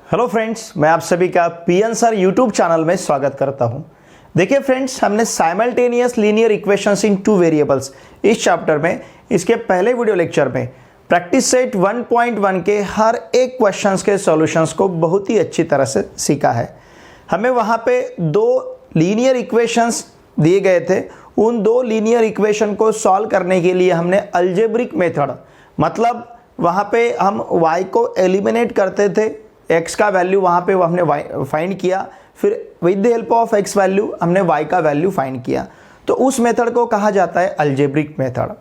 Hello friends, मैं आप सभी का पीएन सर यूट्यूब चैनल में स्वागत करता हूं। देखिए फ्रेंड्स, हमने साइमल्टेनियस लीनियर इक्वेशंस इन टू वेरिएबल्स इस चैप्टर में इसके पहले वीडियो लेक्चर में प्रैक्टिस सेट 1.1 के हर एक क्वेश्चंस के सॉल्यूशंस को बहुत ही अच्छी तरह से सीखा है। हमें वहां पे दो लीनियर इक्वेशंस दिए गए थे। उन दो लीनियर इक्वेशन को सॉल्व करने के लिए हमने अलजेब्रिक मेथड, मतलब वहां पे हम y को एलिमिनेट करते थे, x का वैल्यू वहाँ पे हमने फाइंड किया, फिर with the help of x value हमने y का वैल्यू फाइंड किया। तो उस मेथड को कहा जाता है अलजेब्रिक मेथड।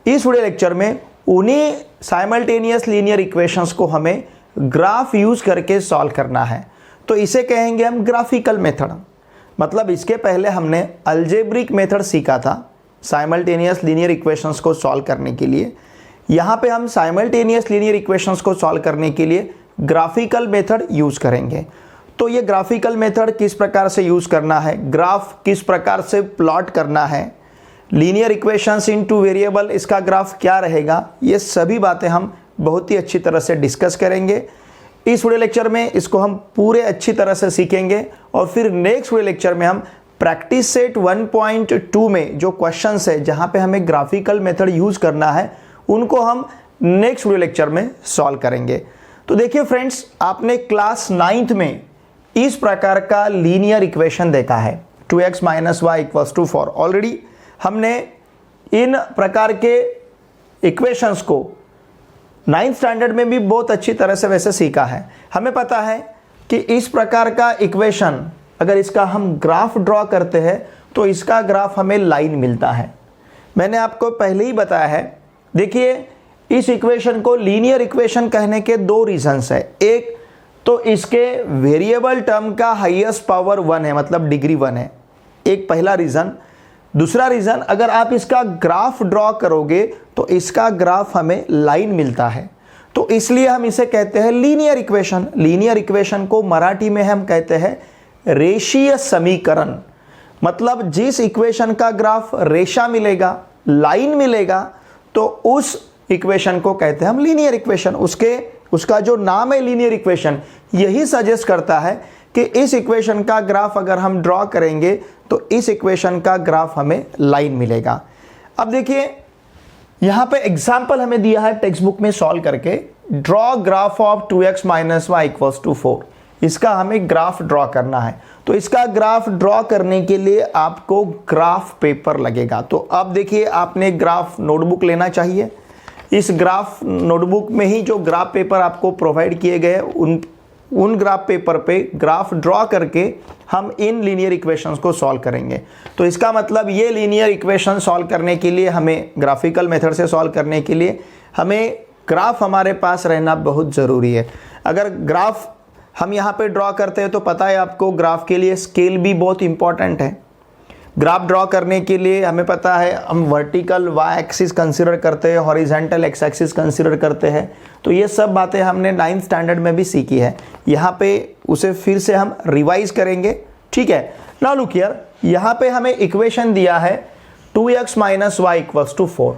इस वीडियो लेक्चर में उन्हीं साइमल्टेनियस लीनियर इक्वेशंस को हमें ग्राफ यूज करके सॉल्व करना है, तो इसे कहेंगे हम ग्राफिकल मेथड। मतलब इसके पहले हमने अलजेब्रिक मेथड सीखा था साइमल्टेनियस लीनियर इक्वेशंस को सॉल्व करने के लिए। यहाँ पे हम साइमल्टेनियस लीनियर इक्वेशंस को सॉल्व करने के लिए ग्राफिकल मेथड यूज करेंगे। तो ये ग्राफिकल मेथड किस प्रकार से यूज करना है, ग्राफ किस प्रकार से प्लॉट करना है, लीनियर इक्वेशंस इन टू वेरिएबल इसका ग्राफ क्या रहेगा, ये सभी बातें हम बहुत ही अच्छी तरह से डिस्कस करेंगे। इस वीडियो लेक्चर में इसको हम पूरे अच्छी तरह से सीखेंगे और फिर नेक्स्ट वीडियो लेक्चर में हम प्रैक्टिस सेट 1.2 में जो क्वेश्चंस है जहाँ पे हमें ग्राफिकल मेथड यूज करना है उनको हम नेक्स्ट वीडियो लेक्चर में सॉल्व करेंगे। तो देखिए फ्रेंड्स, आपने क्लास 9th में इस प्रकार का लीनियर इक्वेशन देखा है 2x - y = 4। ऑलरेडी हमने इन प्रकार के इक्वेशंस को 9th स्टैंडर्ड में भी बहुत अच्छी तरह से वैसे सीखा है। हमें पता है कि इस प्रकार का इक्वेशन अगर इसका हम ग्राफ ड्रॉ करते हैं तो इसका ग्राफ हमें लाइन मिलता है। मैंने आपको पहले ही बताया है। देखिए, इस इक्वेशन को लीनियर इक्वेशन कहने के दो रीजंस है। एक तो इसके वेरिएबल टर्म का हाईएस्ट पावर 1 है, मतलब डिग्री 1 है, एक पहला रीजन। दूसरा रीजन, अगर आप इसका ग्राफ ड्रॉ करोगे तो इसका ग्राफ हमें लाइन मिलता है, तो इसलिए हम इसे कहते हैं लीनियर इक्वेशन। लीनियर इक्वेशन को मराठी में हम कहते हैं रेषीय समीकरण। मतलब जिस इक्वेशन का ग्राफ रेशा मिलेगा, लाइन मिलेगा, तो उस इक्वेशन को कहते हैं हम लीनियर इक्वेशन। उसका जो नाम है लीनियर इक्वेशन, यही सजेस्ट करता है कि इस इक्वेशन का ग्राफ अगर हम ड्रॉ करेंगे तो इस इक्वेशन का ग्राफ हमें लाइन मिलेगा। अब देखिए, यहां पे एग्जांपल हमें दिया है टेक्स्ट बुक में सॉल्व करके, draw graph of 2x - y = 4। इसका हमें ग्राफ ड्रॉ करना है। तो इसका ग्राफ ड्रॉ करने के लिए आपको ग्राफ पेपर लगेगा। तो अब देखिए, आपने ग्राफ नोटबुक लेना चाहिए। इस ग्राफ नोटबुक में ही जो ग्राफ पेपर आपको प्रोवाइड किए गए उन ग्राफ पेपर पे ग्राफ ड्रॉ करके हम इन लीनियर इक्वेशंस को सॉल्व करेंगे। तो इसका मतलब ये लीनियर इक्वेशन सॉल्व करने के लिए, हमें ग्राफिकल मेथड से सॉल्व करने के लिए हमें ग्राफ हमारे पास रहना बहुत ज़रूरी है। अगर ग्राफ हम यहाँ पे ड्रॉ करते हैं तो पता है आपको, ग्राफ के लिए स्केल भी बहुत इंपॉर्टेंट है। ग्राफ ड्रॉ करने के लिए हमें पता है हम वर्टिकल y एक्सिस कंसीडर करते हैं, हॉरिजॉन्टल x एक्सिस कंसीडर करते हैं। तो ये सब बातें हमने 9th स्टैंडर्ड में भी सीखी है। यहाँ पे उसे फिर से हम रिवाइज करेंगे, ठीक है। नाउ लुक हियर, यहाँ पे हमें इक्वेशन दिया है 2x - y = 4।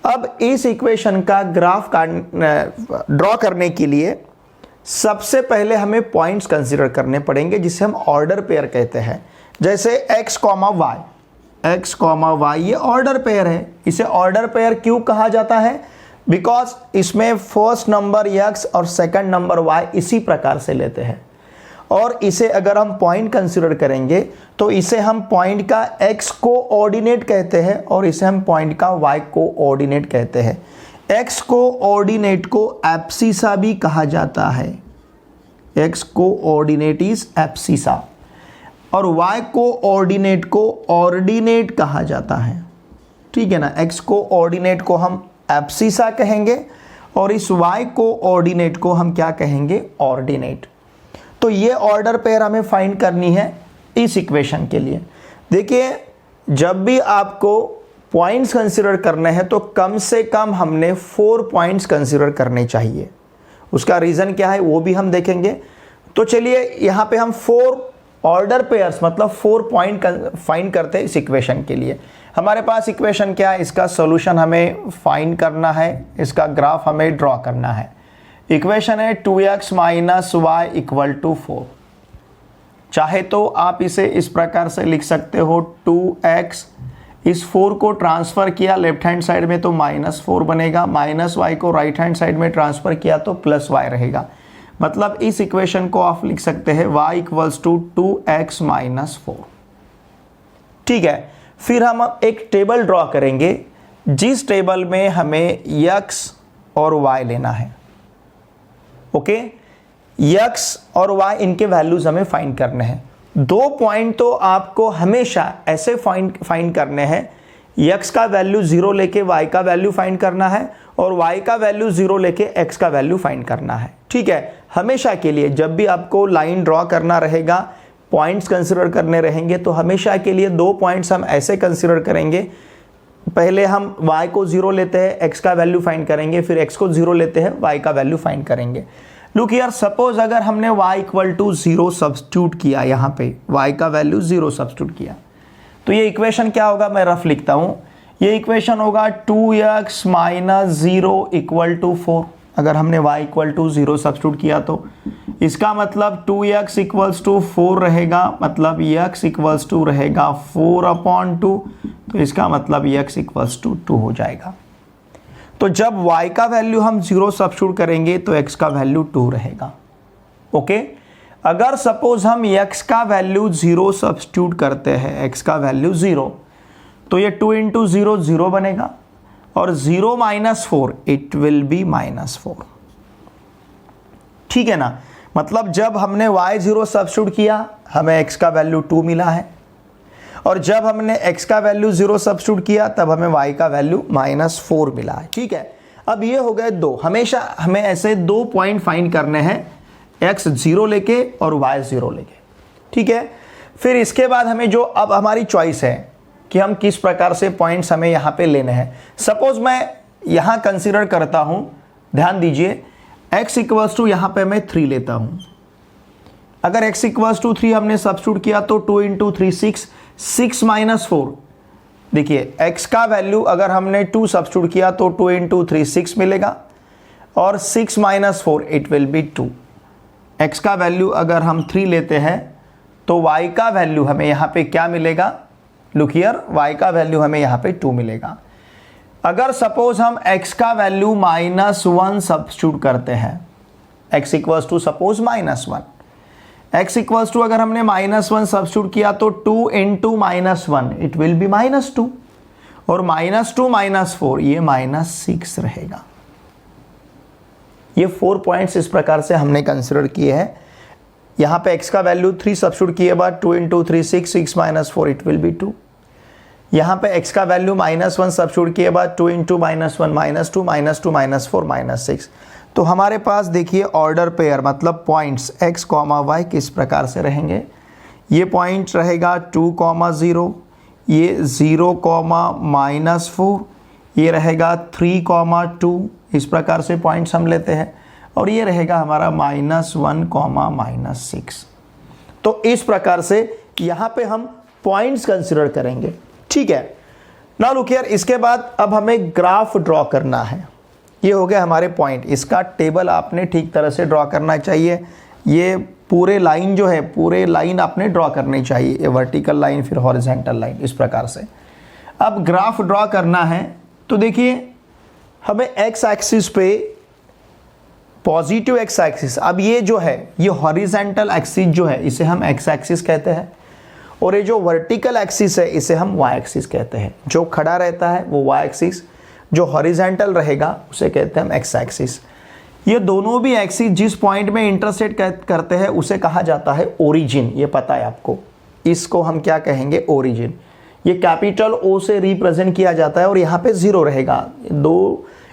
अब इस इक्वेशन का ग्राफ ड्रॉ करने के लिए सबसे पहले हमें पॉइंट्स कंसीडर करने पड़ेंगे, जिसे हम ऑर्डर पेयर कहते हैं। जैसे x, y ये ऑर्डर पेयर है। इसे ऑर्डर पेयर क्यों कहा जाता है? बिकॉज इसमें फर्स्ट नंबर x और सेकंड नंबर y इसी प्रकार से लेते हैं। और इसे अगर हम पॉइंट कंसीडर करेंगे तो इसे हम पॉइंट का x कोऑर्डिनेट कहते हैं और इसे हम पॉइंट का y कोऑर्डिनेट कहते हैं। x कोऑर्डिनेट को एब्सिसा भी कहा जाता है। x कोऑर्डिनेट इज एब्सिसा और y कोऑर्डिनेट को ऑर्डिनेट कहा जाता है, ठीक है ना। x कोऑर्डिनेट को हम एब्सिसा कहेंगे और इस y कोऑर्डिनेट को हम क्या कहेंगे? ऑर्डिनेट। तो ये ऑर्डर पेयर हमें फाइंड करनी है इस इक्वेशन के लिए। देखिए, जब भी आपको पॉइंट्स कंसीडर करने हैं तो कम से कम हमने 4 पॉइंट्स कंसीडर करने चाहिए। उसका रीज़न क्या है वो भी हम देखेंगे। तो चलिए, यहाँ पे हम 4 ऑर्डर पेयर्स, मतलब 4 पॉइंट फाइंड करते हैं इस इक्वेशन के लिए। हमारे पास इक्वेशन क्या है, इसका सॉल्यूशन हमें फाइंड करना है, इसका ग्राफ हमें ड्रॉ करना है। इक्वेशन है 2x minus y equal to 4। चाहे तो आप इसे इस प्रकार से लिख सकते हो 2x, इस 4 को ट्रांसफ़र किया लेफ्ट हैंड साइड में तो -4 बनेगा, माइनस वाई को राइट हैंड साइड में ट्रांसफ़र किया तो प्लस वाई रहेगा। मतलब इस इक्वेशन को आप लिख सकते हैं y equals to 2x minus 4। ठीक है, फिर हम एक टेबल ड्रॉ करेंगे जिस टेबल में हमें x और y लेना है। ओके, x और y इनके वैल्यूज हमें फाइंड करने हैं। 2 पॉइंट तो आपको हमेशा ऐसे फाइंड करने हैं, x का वैल्यू 0 लेके y का वैल्यू फाइंड करना है और y का वैल्यू 0 लेके x का वैल्यू फाइंड करना है। ठीक है, हमेशा के लिए जब भी आपको लाइन ड्रॉ करना रहेगा, पॉइंट्स कंसिडर करने रहेंगे, तो हमेशा के लिए 2 पॉइंट्स हम ऐसे कंसिडर करेंगे। पहले हम y को 0 लेते हैं, x का वैल्यू फाइंड करेंगे, फिर x को 0 लेते हैं, y का वैल्यू फाइंड करेंगे। लुक यार, सपोज अगर हमने y इक्वल टू 0 सब्स्टिट्यूट किया, यहाँ पे y का वैल्यू 0 सब्स्टिट्यूट किया, तो ये इक्वेशन क्या होगा, मैं रफ लिखता हूँ। ये इक्वेशन होगा 2x माइनस 0 इक्वल टू 4। अगर हमने y इक्वल टू 0 सब्स्टिट्यूट किया तो इसका मतलब 2x इक्वल्स टू 4 रहेगा, मतलब x इक्वल्स टू रहेगा 4/2, तो इसका मतलब x इक्वल्स टू 2 हो जाएगा। तो जब y का वैल्यू हम 0 सब्स्टिट्यूट करेंगे तो x का वैल्यू 2 रहेगा। ओके, अगर सपोज हम x का वैल्यू 0 सब्स्टिट्यूट करते हैं, x का वैल्यू 0, तो ये 2 इंटू 0 0 बनेगा और 0 माइनस 4 इट विल बी -4। ठीक है ना, मतलब जब हमने y0 सब्स्टिट्यूट किया हमें x का वैल्यू 2 मिला है, और जब हमने x का वैल्यू 0 सब्स्टिट्यूट किया तब हमें y का वैल्यू -4 मिला है। ठीक है, अब ये हो गए 2। हमेशा हमें ऐसे 2 पॉइंट फाइंड करने हैं, x 0 लेके और y 0 लेके। ठीक है, फिर इसके बाद हमें जो अब हमारी चॉइस है कि हम किस प्रकार से पॉइंट्स हमें यहाँ पे लेने हैं। सपोज मैं यहाँ कंसिडर करता हूँ, ध्यान दीजिए, x इक्वल्स टू यहाँ पे मैं 3 लेता हूँ। अगर x इक्वल्स टू 3 हमने सब्स्टिट्यूट किया तो 2 इंटू 3 6, 6 माइनस 4। देखिए x का वैल्यू अगर हमने 2 सब्स्टिट्यूट किया तो 2 इंटू 3 6 मिलेगा और 6 minus 4 it will B 2। x का वैल्यू अगर हम 3 लेते हैं तो y का वैल्यू हमें यहाँ पे क्या मिलेगा, लुक हियर, y का वैल्यू हमें यहाँ पे 2 मिलेगा। अगर सपोज हम x का वैल्यू -1 सब्स्टिट्यूट करते हैं, x equals to suppose -1, x equals to अगर हमने -1 सब्स्टिट्यूट किया तो 2 इंटू -1 इट विल बी -2 और -2 -4 ये -6 रहेगा। ये 4 पॉइंट्स इस प्रकार से हमने कंसिडर किए हैं। यहाँ पे x का वैल्यू 3 सब्स्टिट्यूट किए बाद 2 into 3 6, 6 minus 4 it will B 2। यहाँ पे x का वैल्यू -1 सब्स्टिट्यूट किए बाद 2 इंटू -1 -2 -2 -4 -6। तो हमारे पास देखिए ऑर्डर पेयर मतलब पॉइंट्स x, y किस प्रकार से रहेंगे। ये पॉइंट रहेगा 2, 0, ये 0, -4, ये रहेगा 3, 2, इस प्रकार से पॉइंट्स हम लेते हैं, और ये रहेगा हमारा -1, -6। तो इस प्रकार से यहाँ पे हम पॉइंट्स कंसिडर करेंगे। ठीक है, नाउ लुक हियर, इसके बाद अब हमें ग्राफ ड्रॉ करना है। ये हो गया हमारे पॉइंट, इसका टेबल आपने ठीक तरह से ड्रॉ करना चाहिए। ये पूरे लाइन जो है, पूरे लाइन आपने ड्रॉ करनी चाहिए, ये वर्टिकल लाइन फिर हॉरिजॉन्टल लाइन, इस प्रकार से। अब ग्राफ ड्रॉ करना है तो देखिए हमें एक्स एक्सिस पे पॉजिटिव एक्स एक्सिस, अब ये जो है ये हॉरिजॉन्टल एक्सिस जो है इसे हम एक्स एक्सिस कहते हैं, और ये जो वर्टिकल एक्सिस है इसे हम वाई एक्सिस कहते हैं। जो खड़ा रहता है वो वाई एक्सिस, जो हॉरिजॉन्टल रहेगा उसे कहते हैं हम एक्स एक्सिस। ये दोनों भी एक्सिस जिस पॉइंट में इंटरसेक्ट करते हैं उसे कहा जाता है ओरिजिन। ये पता है आपको, इसको हम क्या कहेंगे, ओरिजिन। ये कैपिटल ओ से रिप्रेजेंट किया जाता है और यहाँ पे 0 रहेगा।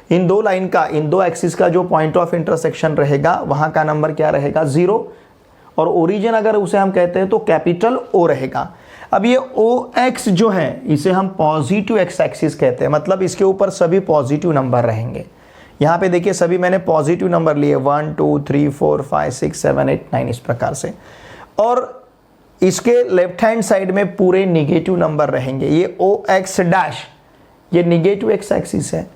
इन दो लाइन का, इन दो एक्सिस का जो पॉइंट ऑफ इंटरसेक्शन रहेगा वहाँ का नंबर क्या रहेगा, 0, और ओरिजिन अगर उसे हम कहते हैं तो कैपिटल ओ रहेगा। अब ये ओ एक्स जो है इसे हम पॉजिटिव एक्स एक्सिस कहते हैं, मतलब इसके ऊपर सभी पॉजिटिव नंबर रहेंगे। यहाँ पे देखिए सभी मैंने पॉजिटिव नंबर लिए, 1 2 3 4 5 6 7 8 9 इस प्रकार से, और इसके लेफ्ट हैंड साइड में पूरे निगेटिव नंबर रहेंगे। ये ओ एक्स डैश ये निगेटिव एक्स एक्सिस है।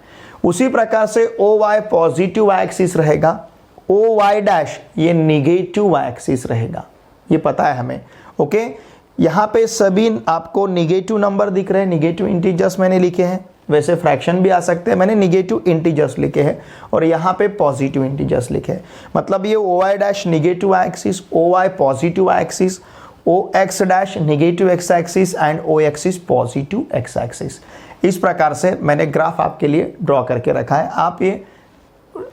उसी प्रकार से O Y positive Y axis रहेगा, ओ वाई डैश ये निगेटिव वाई एक्सिस रहेगा, ये पता है हमें। ओके, यहाँ पे सभी आपको निगेटिव नंबर दिख रहे हैं, निगेटिव इंटीजर्स मैंने लिखे हैं, वैसे फ्रैक्शन भी आ सकते हैं, मैंने निगेटिव इंटीजर्स लिखे हैं और यहाँ पे पॉजिटिव इंटीजर्स लिखे हैं। मतलब ये O Y dash negative Y axis, O Y positive Y axis, O X dash negative X axis and O axis positive X axis. इस प्रकार से मैंने ग्राफ आपके लिए ड्रॉ करके रखा है।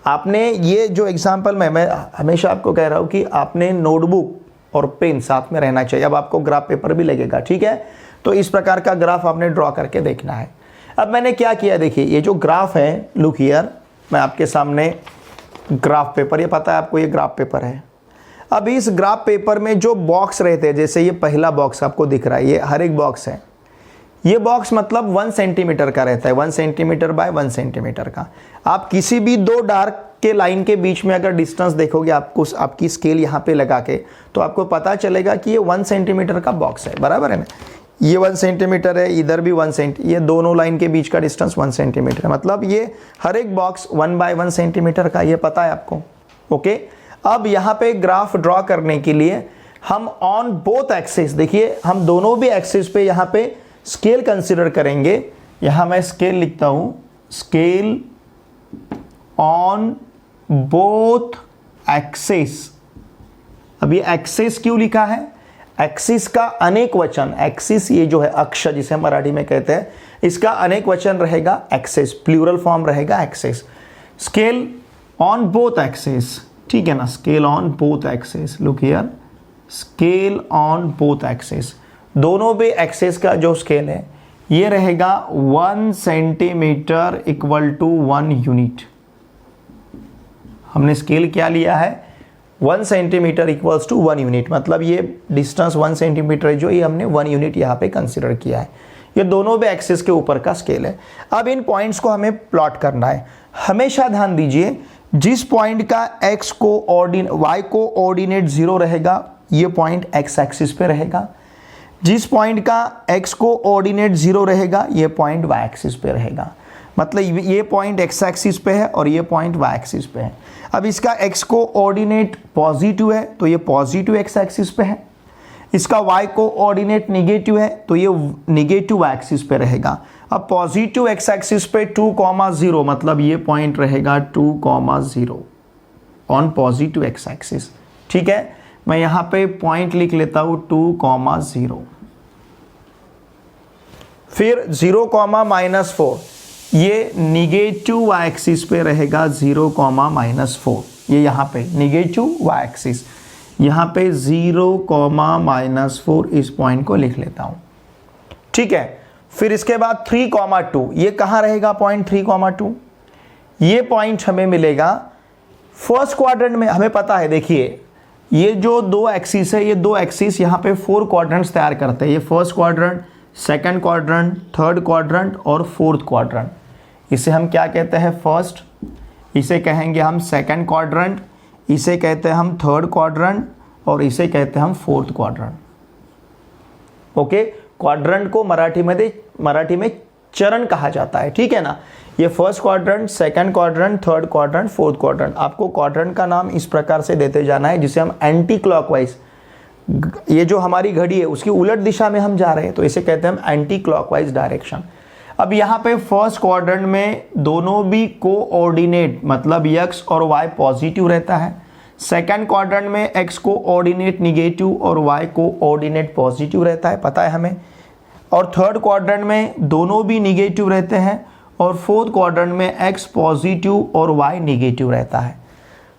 आपने ये जो एग्जाम्पल मैं हमेशा आपको कह रहा हूँ कि आपने नोटबुक और पेन साथ में रहना चाहिए। अब आपको ग्राफ पेपर भी लगेगा, ठीक है, तो इस प्रकार का ग्राफ आपने ड्रॉ करके देखना है। अब मैंने क्या किया, देखिए ये जो ग्राफ है, लुक हियर, मैं आपके सामने ग्राफ पेपर, ये पता है आपको ये ग्राफ पेपर है। अब इस ग्राफ पेपर में जो बॉक्स रहते हैं, जैसे ये पहला बॉक्स आपको दिख रहा है, ये हर एक बॉक्स है, ये बॉक्स मतलब 1 सेंटीमीटर का रहता है, 1 सेंटीमीटर बाय 1 सेंटीमीटर का। आप किसी भी दो डार्क के लाइन के बीच में अगर डिस्टेंस देखोगे आपको, आपकी स्केल यहाँ पे लगा के, तो आपको पता चलेगा कि ये 1 सेंटीमीटर का बॉक्स है, बराबर है ना। ये 1 सेंटीमीटर है, इधर भी 1 सेंटीमीटर, ये दोनों लाइन के बीच का डिस्टेंस 1 सेंटीमीटर है, मतलब ये हर एक बॉक्स 1 बाय 1 सेंटीमीटर का, ये पता है आपको। ओके, अब यहाँ पे ग्राफ ड्रॉ करने के लिए हम ऑन बोथ एक्सिस, देखिए हम दोनों भी एक्सिस पे यहाँ पे स्केल कंसिडर करेंगे। यहाँ मैं स्केल लिखता हूँ, स्केल ऑन बोथ एक्सिस। अब ये एक्सिस क्यों लिखा है, एक्सिस का अनेक वचन, एक्सिस ये जो है अक्ष जिसे हम मराठी में कहते हैं, इसका अनेक वचन रहेगा एक्सिस, प्लूरल फॉर्म रहेगा axis. Scale on both axis, ठीक है ना, scale on both axis, look here, scale on both axis, दोनों भी एक्सिस का जो स्केल है ये रहेगा 1 सेंटीमीटर इक्वल टू 1 यूनिट। हमने स्केल क्या लिया है, 1 सेंटीमीटर इक्वल्स टू 1 यूनिट, मतलब ये डिस्टेंस 1 सेंटीमीटर जो ये हमने 1 यूनिट यहाँ पे कंसिडर किया है। ये दोनों भी एक्सिस के ऊपर का स्केल है। अब इन पॉइंट्स को हमें प्लॉट करना है। हमेशा ध्यान दीजिए, जिस पॉइंट का x को y को ऑर्डिनेट 0 रहेगा, ये पॉइंट x एक्सिस पे रहेगा। जिस पॉइंट का x को ऑर्डिनेट 0 रहेगा, ये पॉइंट y एक्सिस पे रहेगा। मतलब ये पॉइंट x एक्सिस पे है और ये पॉइंट y एक्सिस पे है। अब इसका x को ऑर्डिनेट पॉजिटिव है तो ये पॉजिटिव x एक्सिस पे है, इसका y को ऑर्डिनेट निगेटिव है तो ये निगेटिव y एक्सिस पे रहेगा। अब पॉजिटिव x एक्सिस पे 2,0 मतलब ये पॉइंट रहेगा 2,0 ऑन पॉजिटिव x एक्सिस, ठीक है। मैं यहाँ पे पॉइंट लिख लेता हूँ 2,0। फिर 0,-4 ये निगेटिव y एक्सिस पे रहेगा 0,-4, ये यहाँ पे निगेटिव y एक्सिस, यहाँ पे 0,-4 इस पॉइंट को लिख लेता हूँ, ठीक है। फिर इसके बाद 3,2 ये कहाँ रहेगा पॉइंट 3,2, ये पॉइंट हमें मिलेगा फर्स्ट क्वाड्रेंट में। हमें पता है, देखिए ये जो दो एक्सिस है, ये दो एक्सिस यहाँ पे 4 क्वाड्रेंट्स तैयार करते हैं। ये first quadrant, second quadrant, third quadrant और फोर्थ क्वाड्रेंट। इसे हम क्या कहते हैं, फर्स्ट, इसे कहेंगे हम सेकंड क्वाड्रेंट, इसे कहते हैं हम थर्ड क्वाड्रेंट और इसे कहते हैं हम फोर्थ क्वाड्रेंट। ओके, क्वाड्रेंट को मराठी में चरण कहा जाता है, ठीक है ना। ये first quadrant, second quadrant, third quadrant, fourth quadrant. आपको क्वाड्रेंट का नाम इस प्रकार से देते जाना है जिसे हम एंटी क्लॉकवाइज, ये जो हमारी घड़ी है उसकी उलट दिशा में हम जा रहे हैं तो इसे कहते हैं हम एंटी क्लॉकवाइज डायरेक्शन। अब यहाँ पे फर्स्ट क्वाड्रेंट में दोनों भी कोऑर्डिनेट मतलब x और y पॉजिटिव रहता है। सेकंड क्वाड्रेंट में x को ऑर्डिनेट निगेटिव और y को ऑर्डिनेट पॉजिटिव रहता है, पता है हमें। और थर्ड क्वाड्रेंट में दोनों भी निगेटिव रहते हैं और फोर्थ क्वाड्रेंट में x पॉजिटिव और y निगेटिव रहता है।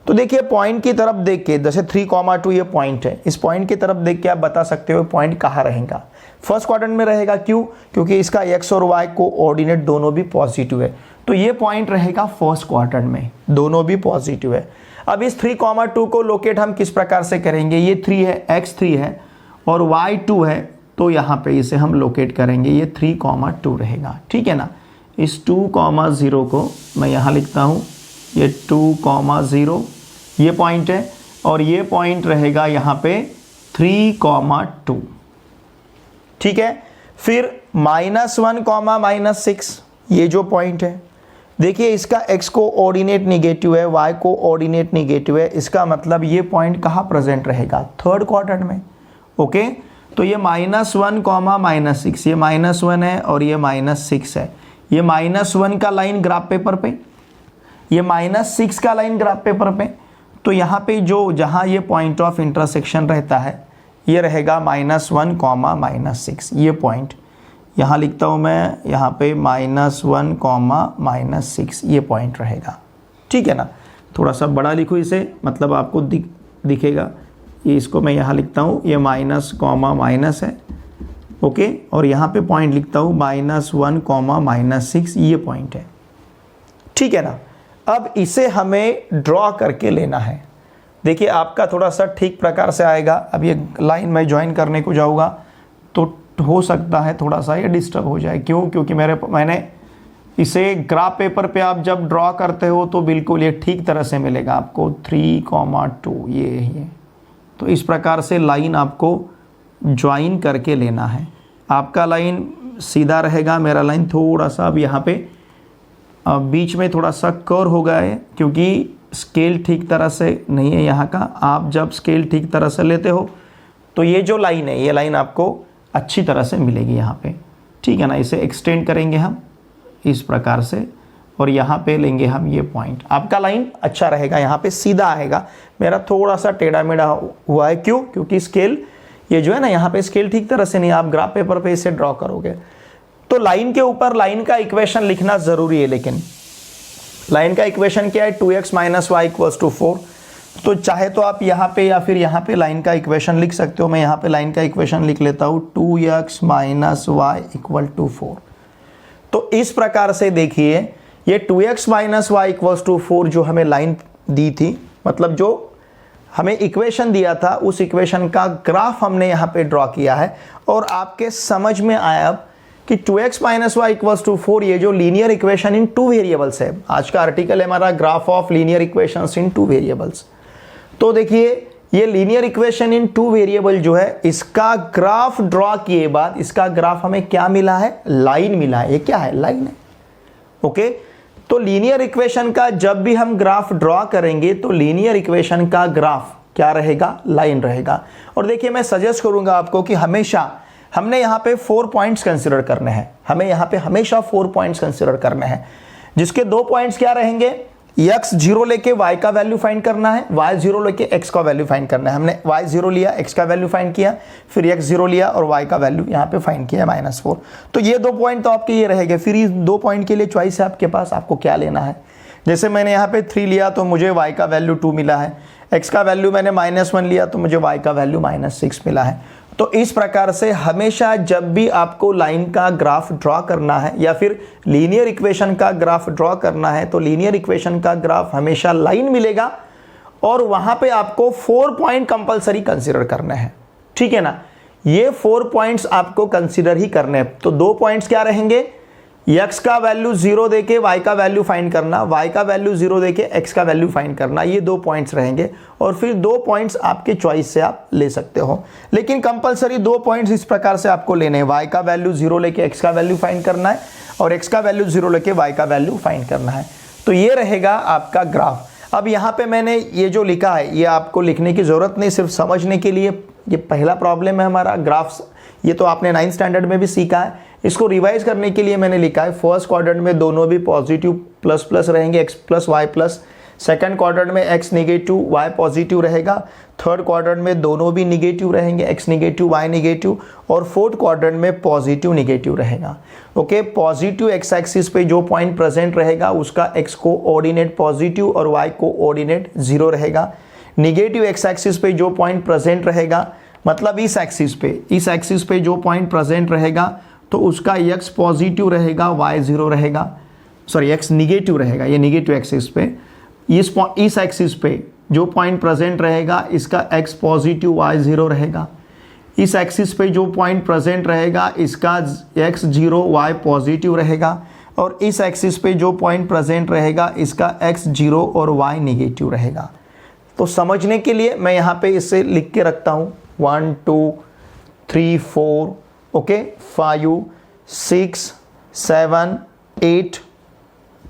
तो देखिए पॉइंट की तरफ देख के, जैसे 3,2 ये पॉइंट है, इस पॉइंट की तरफ देख के आप बता सकते हो पॉइंट कहाँ रहेगा। फर्स्ट क्वाड्रेंट में रहेगा, क्यों? क्योंकि इसका x और y को ऑर्डिनेट दोनों भी पॉजिटिव है, तो ये पॉइंट रहेगा फर्स्ट क्वाड्रेंट में, दोनों भी पॉजिटिव है। अब इस 3,2 को लोकेट हम किस प्रकार से करेंगे, ये 3 है, x3 है और y2 है, तो यहाँ पे इसे हम लोकेट करेंगे, ये 3,2 रहेगा, ठीक है ना। इस 2,0 को मैं यहाँ लिखता हूँ, ये 2,0 ये पॉइंट है और ये पॉइंट रहेगा यहाँ पे 3,2, ठीक है। फिर -1, -6 ये जो पॉइंट है, देखिए इसका x को ऑर्डिनेट निगेटिव है, y को ऑर्डिनेट निगेटिव है, इसका मतलब ये पॉइंट कहाँ प्रेजेंट रहेगा, थर्ड क्वाड्रेंट में। ओके, तो ये -1 कॉमा -6, ये -1 है और ये -6 है। ये -1 का लाइन ग्राफ पेपर पे, ये -6 का लाइन ग्राफ पेपर पे, तो यहाँ पे जो जहाँ ये पॉइंट ऑफ इंटरसेक्शन रहता है ये रहेगा -1 कॉमा -6, ये पॉइंट यहाँ लिखता हूँ मैं, यहाँ पे -1 कॉमा -6 ये पॉइंट रहेगा। ठीक है ना, थोड़ा सा बड़ा लिखो इसे, मतलब आपको दिखेगा। ये इसको मैं यहाँ लिखता हूँ, ये माइनस कॉमा माइनस है। ओके, और यहाँ पे पॉइंट लिखता हूँ -1 कॉमा -6 ये पॉइंट है। ठीक है ना, अब इसे हमें ड्रॉ करके लेना है। देखिए आपका थोड़ा सा ठीक प्रकार से आएगा। अब ये लाइन मैं ज्वाइन करने को जाऊँगा तो हो सकता है थोड़ा सा ये डिस्टर्ब हो जाए। क्यों? क्योंकि मैंने इसे ग्राफ पेपर पे आप जब ड्रॉ करते हो तो बिल्कुल ये ठीक तरह से मिलेगा आपको, 3,2 ये। तो इस प्रकार से लाइन आपको ज्वाइन करके लेना है। आपका लाइन सीधा रहेगा, मेरा लाइन थोड़ा सा अब यहाँ पे बीच में थोड़ा सा कर्व हो गया है क्योंकि स्केल ठीक तरह से नहीं है यहाँ का। आप जब स्केल ठीक तरह से लेते हो तो ये जो लाइन है, ये लाइन आपको अच्छी तरह से मिलेगी यहाँ पे। ठीक है ना, इसे एक्सटेंड करेंगे हम इस प्रकार से और यहाँ पे लेंगे हम ये पॉइंट। आपका लाइन अच्छा रहेगा, यहाँ पे सीधा आएगा। मेरा थोड़ा सा टेढ़ा मेढ़ा हुआ है, क्यों? क्योंकि स्केल ये जो है ना, यहाँ पे स्केल ठीक तरह से नहीं, आप ग्राफ पेपर पे इसे ड्रॉ करोगे तो लाइन के ऊपर लाइन का इक्वेशन लिखना ज़रूरी है। लेकिन लाइन का इक्वेशन क्या है? 2x - y = 4। तो चाहे तो आप यहाँ पे या फिर यहाँ पे लाइन का इक्वेशन लिख सकते हो। मैं यहाँ पे लाइन का इक्वेशन लिख लेता हूँ, 2x - y = 4। तो इस प्रकार से देखिए ये 2x - y = 4 जो हमें लाइन दी थी, मतलब जो हमें इक्वेशन दिया था, उस इक्वेशन का ग्राफ हमने यहाँ पे ड्रॉ किया है। और आपके समझ में आया अब कि 2x - y = 4 ये जो लीनियर इक्वेशन इन 2 वेरिएबल्स है। आज का आर्टिकल है हमारा graph of linear equations in 2 variables. तो देखिए ये लीनियर इक्वेशन इन 2 वेरिएबल जो है, इसका ग्राफ ड्रॉ किए बाद इसका ग्राफ हमें क्या मिला है? लाइन मिला है। ये क्या है? लाइन है। ओके, तो लीनियर इक्वेशन का जब भी हम ग्राफ ड्रॉ करेंगे तो लीनियर इक्वेशन का ग्राफ क्या रहेगा? लाइन रहेगा। और देखिए मैं सजेस्ट करूंगा आपको कि हमेशा हमने यहाँ पे 4 पॉइंट्स कंसिडर करने हैं। हमें यहाँ पे हमेशा 4 पॉइंट्स कंसिडर करने हैं, जिसके 2 पॉइंट्स क्या रहेंगे? x 0 लेके y का वैल्यू फाइंड करना है, y 0 लेके x का वैल्यू फाइंड करना है। हमने y 0 लिया, x का वैल्यू फाइंड किया, फिर x 0 लिया और y का वैल्यू यहाँ पे फाइंड किया -4। तो ये 2 पॉइंट तो आपके ये रहेंगे। फिर इस 2 पॉइंट के लिए चॉइस है आपके पास, आपको क्या लेना है। जैसे मैंने यहाँ पे 3 लिया तो मुझे y का वैल्यू 2 मिला है, x का वैल्यू मैंने -1 लिया तो मुझे y का वैल्यू -6 मिला है। तो इस प्रकार से हमेशा जब भी आपको लाइन का ग्राफ ड्रॉ करना है या फिर लीनियर इक्वेशन का ग्राफ ड्रॉ करना है तो लीनियर इक्वेशन का ग्राफ हमेशा लाइन मिलेगा और वहां पे आपको 4 पॉइंट कंपलसरी कंसीडर करने हैं। ठीक है ना, ये 4 पॉइंट्स आपको कंसीडर ही करने हैं। तो 2 पॉइंट्स क्या रहेंगे? x का वैल्यू 0 देके y का वैल्यू फाइंड करना, y का वैल्यू 0 देके x का वैल्यू फाइंड करना, ये 2 पॉइंट्स रहेंगे। और फिर 2 पॉइंट्स आपके चॉइस से आप ले सकते हो, लेकिन कंपलसरी 2 पॉइंट्स इस प्रकार से आपको लेने हैं। y का वैल्यू 0 लेके x का वैल्यू फाइंड करना है और x का वैल्यू 0 लेके y का वैल्यू फाइंड करना है। तो ये रहेगा आपका ग्राफ। अब यहाँ पे मैंने ये जो लिखा है ये आपको लिखने की ज़रूरत नहीं, सिर्फ समझने के लिए। ये पहला प्रॉब्लम है हमारा ग्राफ्स, ये तो आपने 9th स्टैंडर्ड में भी सीखा है। इसको रिवाइज करने के लिए मैंने लिखा है फर्स्ट क्वाड्रेंट में दोनों भी पॉजिटिव प्लस प्लस रहेंगे, x + y +। सेकंड क्वाड्रेंट में x नेगेटिव y पॉजिटिव रहेगा। थर्ड क्वाड्रेंट में दोनों भी निगेटिव रहेंगे, x नेगेटिव y नेगेटिव। और फोर्थ क्वाड्रेंट में पॉजिटिव निगेटिव रहेगा। ओके, पॉजिटिव x एक्सिस पे जो पॉइंट प्रेजेंट रहेगा उसका x कोऑर्डिनेट पॉजिटिव और y कोऑर्डिनेट 0 रहेगा। निगेटिव x एक्सिस पे जो पॉइंट प्रेजेंट रहेगा, मतलब इस एक्सिस पे जो पॉइंट प्रेजेंट रहेगा तो उसका x पॉजिटिव रहेगा, y 0 रहेगा। सॉरी, x निगेटिव रहेगा, ये निगेटिव एक्सिस पे। इस एक्सिस पे जो पॉइंट प्रेजेंट रहेगा इसका x पॉजिटिव, y 0 रहेगा। इस एक्सिस पे जो पॉइंट प्रेजेंट रहेगा इसका x 0, y पॉजिटिव रहेगा। और इस एक्सिस पे जो पॉइंट प्रेजेंट रहेगा इसका x 0 और y नेगेटिव रहेगा। तो समझने के लिए मैं यहाँ पे इसे लिख के रखता हूँ 1 2 3 4 ओके 5 6 7 8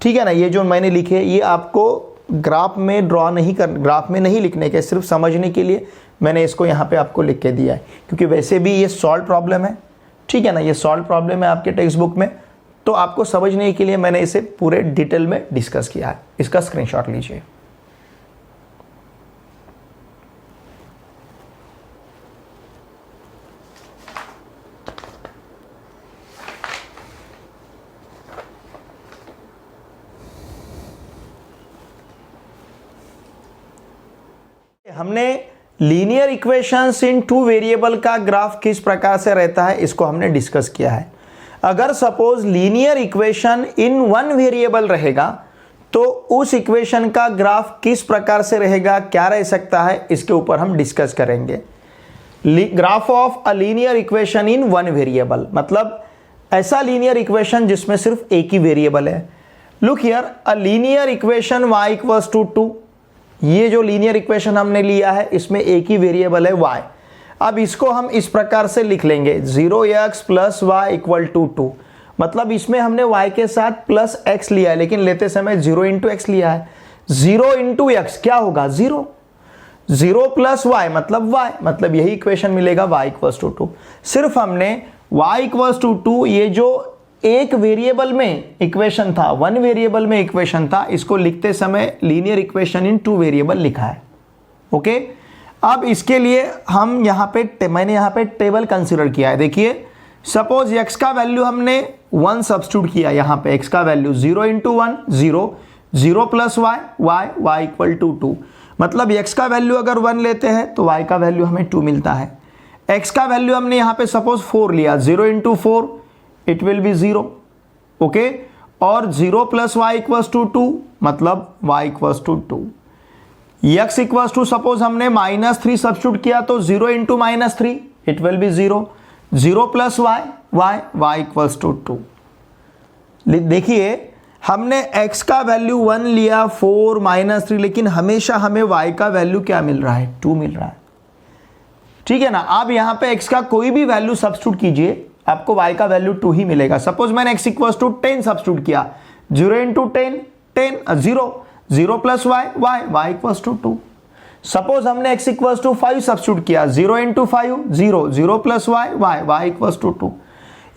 ठीक है ना। ये जो मैंने लिखे ये आपको ग्राफ में ग्राफ में नहीं लिखने के, सिर्फ समझने के लिए मैंने इसको यहाँ पे आपको लिख के दिया है, क्योंकि वैसे भी ये सॉल्व प्रॉब्लम है, ठीक है ना। ये सॉल्व प्रॉब्लम है आपके टेक्स्ट बुक में, तो आपको समझने के लिए मैंने इसे पूरे डिटेल में डिस्कस किया है। इसका स्क्रीनशॉट लीजिए। हमने लीनियर इक्वेशंस इन टू वेरिएबल का ग्राफ किस प्रकार से रहता है इसको हमने डिस्कस किया है। अगर suppose linear equation in one variable रहेगा तो उस इक्वेशन का ग्राफ किस प्रकार से रहेगा, क्या रह सकता है, इसके ऊपर हम डिस्कस करेंगे। Graph of a linear equation in one variable मतलब ऐसा लीनियर इक्वेशन जिसमें सिर्फ एक ही वेरिएबल है। Look here, a linear equation y equals to 2, ये जो लीनियर इक्वेशन हमने लिया है इसमें एक ही वेरिएबल है y। अब इसको हम इस प्रकार से लिख लेंगे 0x plus Y equal to 2, मतलब इसमें हमने y के साथ प्लस x लिया है, लेकिन लेते समय 0 इंटू एक्स लिया है। 0 इंटू एक्स क्या होगा 0, 0 प्लस वाई मतलब y, मतलब यही इक्वेशन मिलेगा y इक्वल्स टू 2। सिर्फ हमने y इक्वल्स टू 2 ये जो एक वेरिएबल में इक्वेशन था, वन वेरिएबल में इक्वेशन था, इसको लिखते समय लीनियर इक्वेशन इन टू वेरिएबल लिखा है। ओके, अब इसके लिए हम यहाँ पे मैंने यहाँ पे टेबल कंसीडर किया है। देखिए सपोज x का वैल्यू हमने 1 सब्स्टिट्यूट किया, यहाँ पे x का value 0 into 1 0, 0 plus y equal to 2, मतलब x का वैल्यू अगर 1 लेते हैं तो y का वैल्यू हमें 2 मिलता है। x का वैल्यू हमने यहाँ पे सपोज 4 लिया, 0 into 4 it will be 0, okay, और 0 प्लस वाई इक्वल्स टू 2 मतलब y equals to 2। x equals to suppose हमने -3 सब्स्टिट्यूट किया तो 0 into -3 it will be 0, 0 plus y equals to 2। देखिए हमने x का वैल्यू 1 लिया, 4 -3, लेकिन हमेशा हमें y का वैल्यू क्या मिल रहा है 2 मिल रहा है, ठीक है ना। आप यहाँ पे x का कोई भी वैल्यू सब्स्टिट्यूट कीजिए आपको y का वैल्यू 2 ही मिलेगा। सपोज मैंने x इक्वल्स टू 10 सब्स्टिट्यूट किया, 0 into 10 0, 0 plus y equals to 2। Suppose हमने x इक्वल्स टू 5 सब्स्टिट्यूट किया, 0 into 5 0, 0 plus y equals to 2।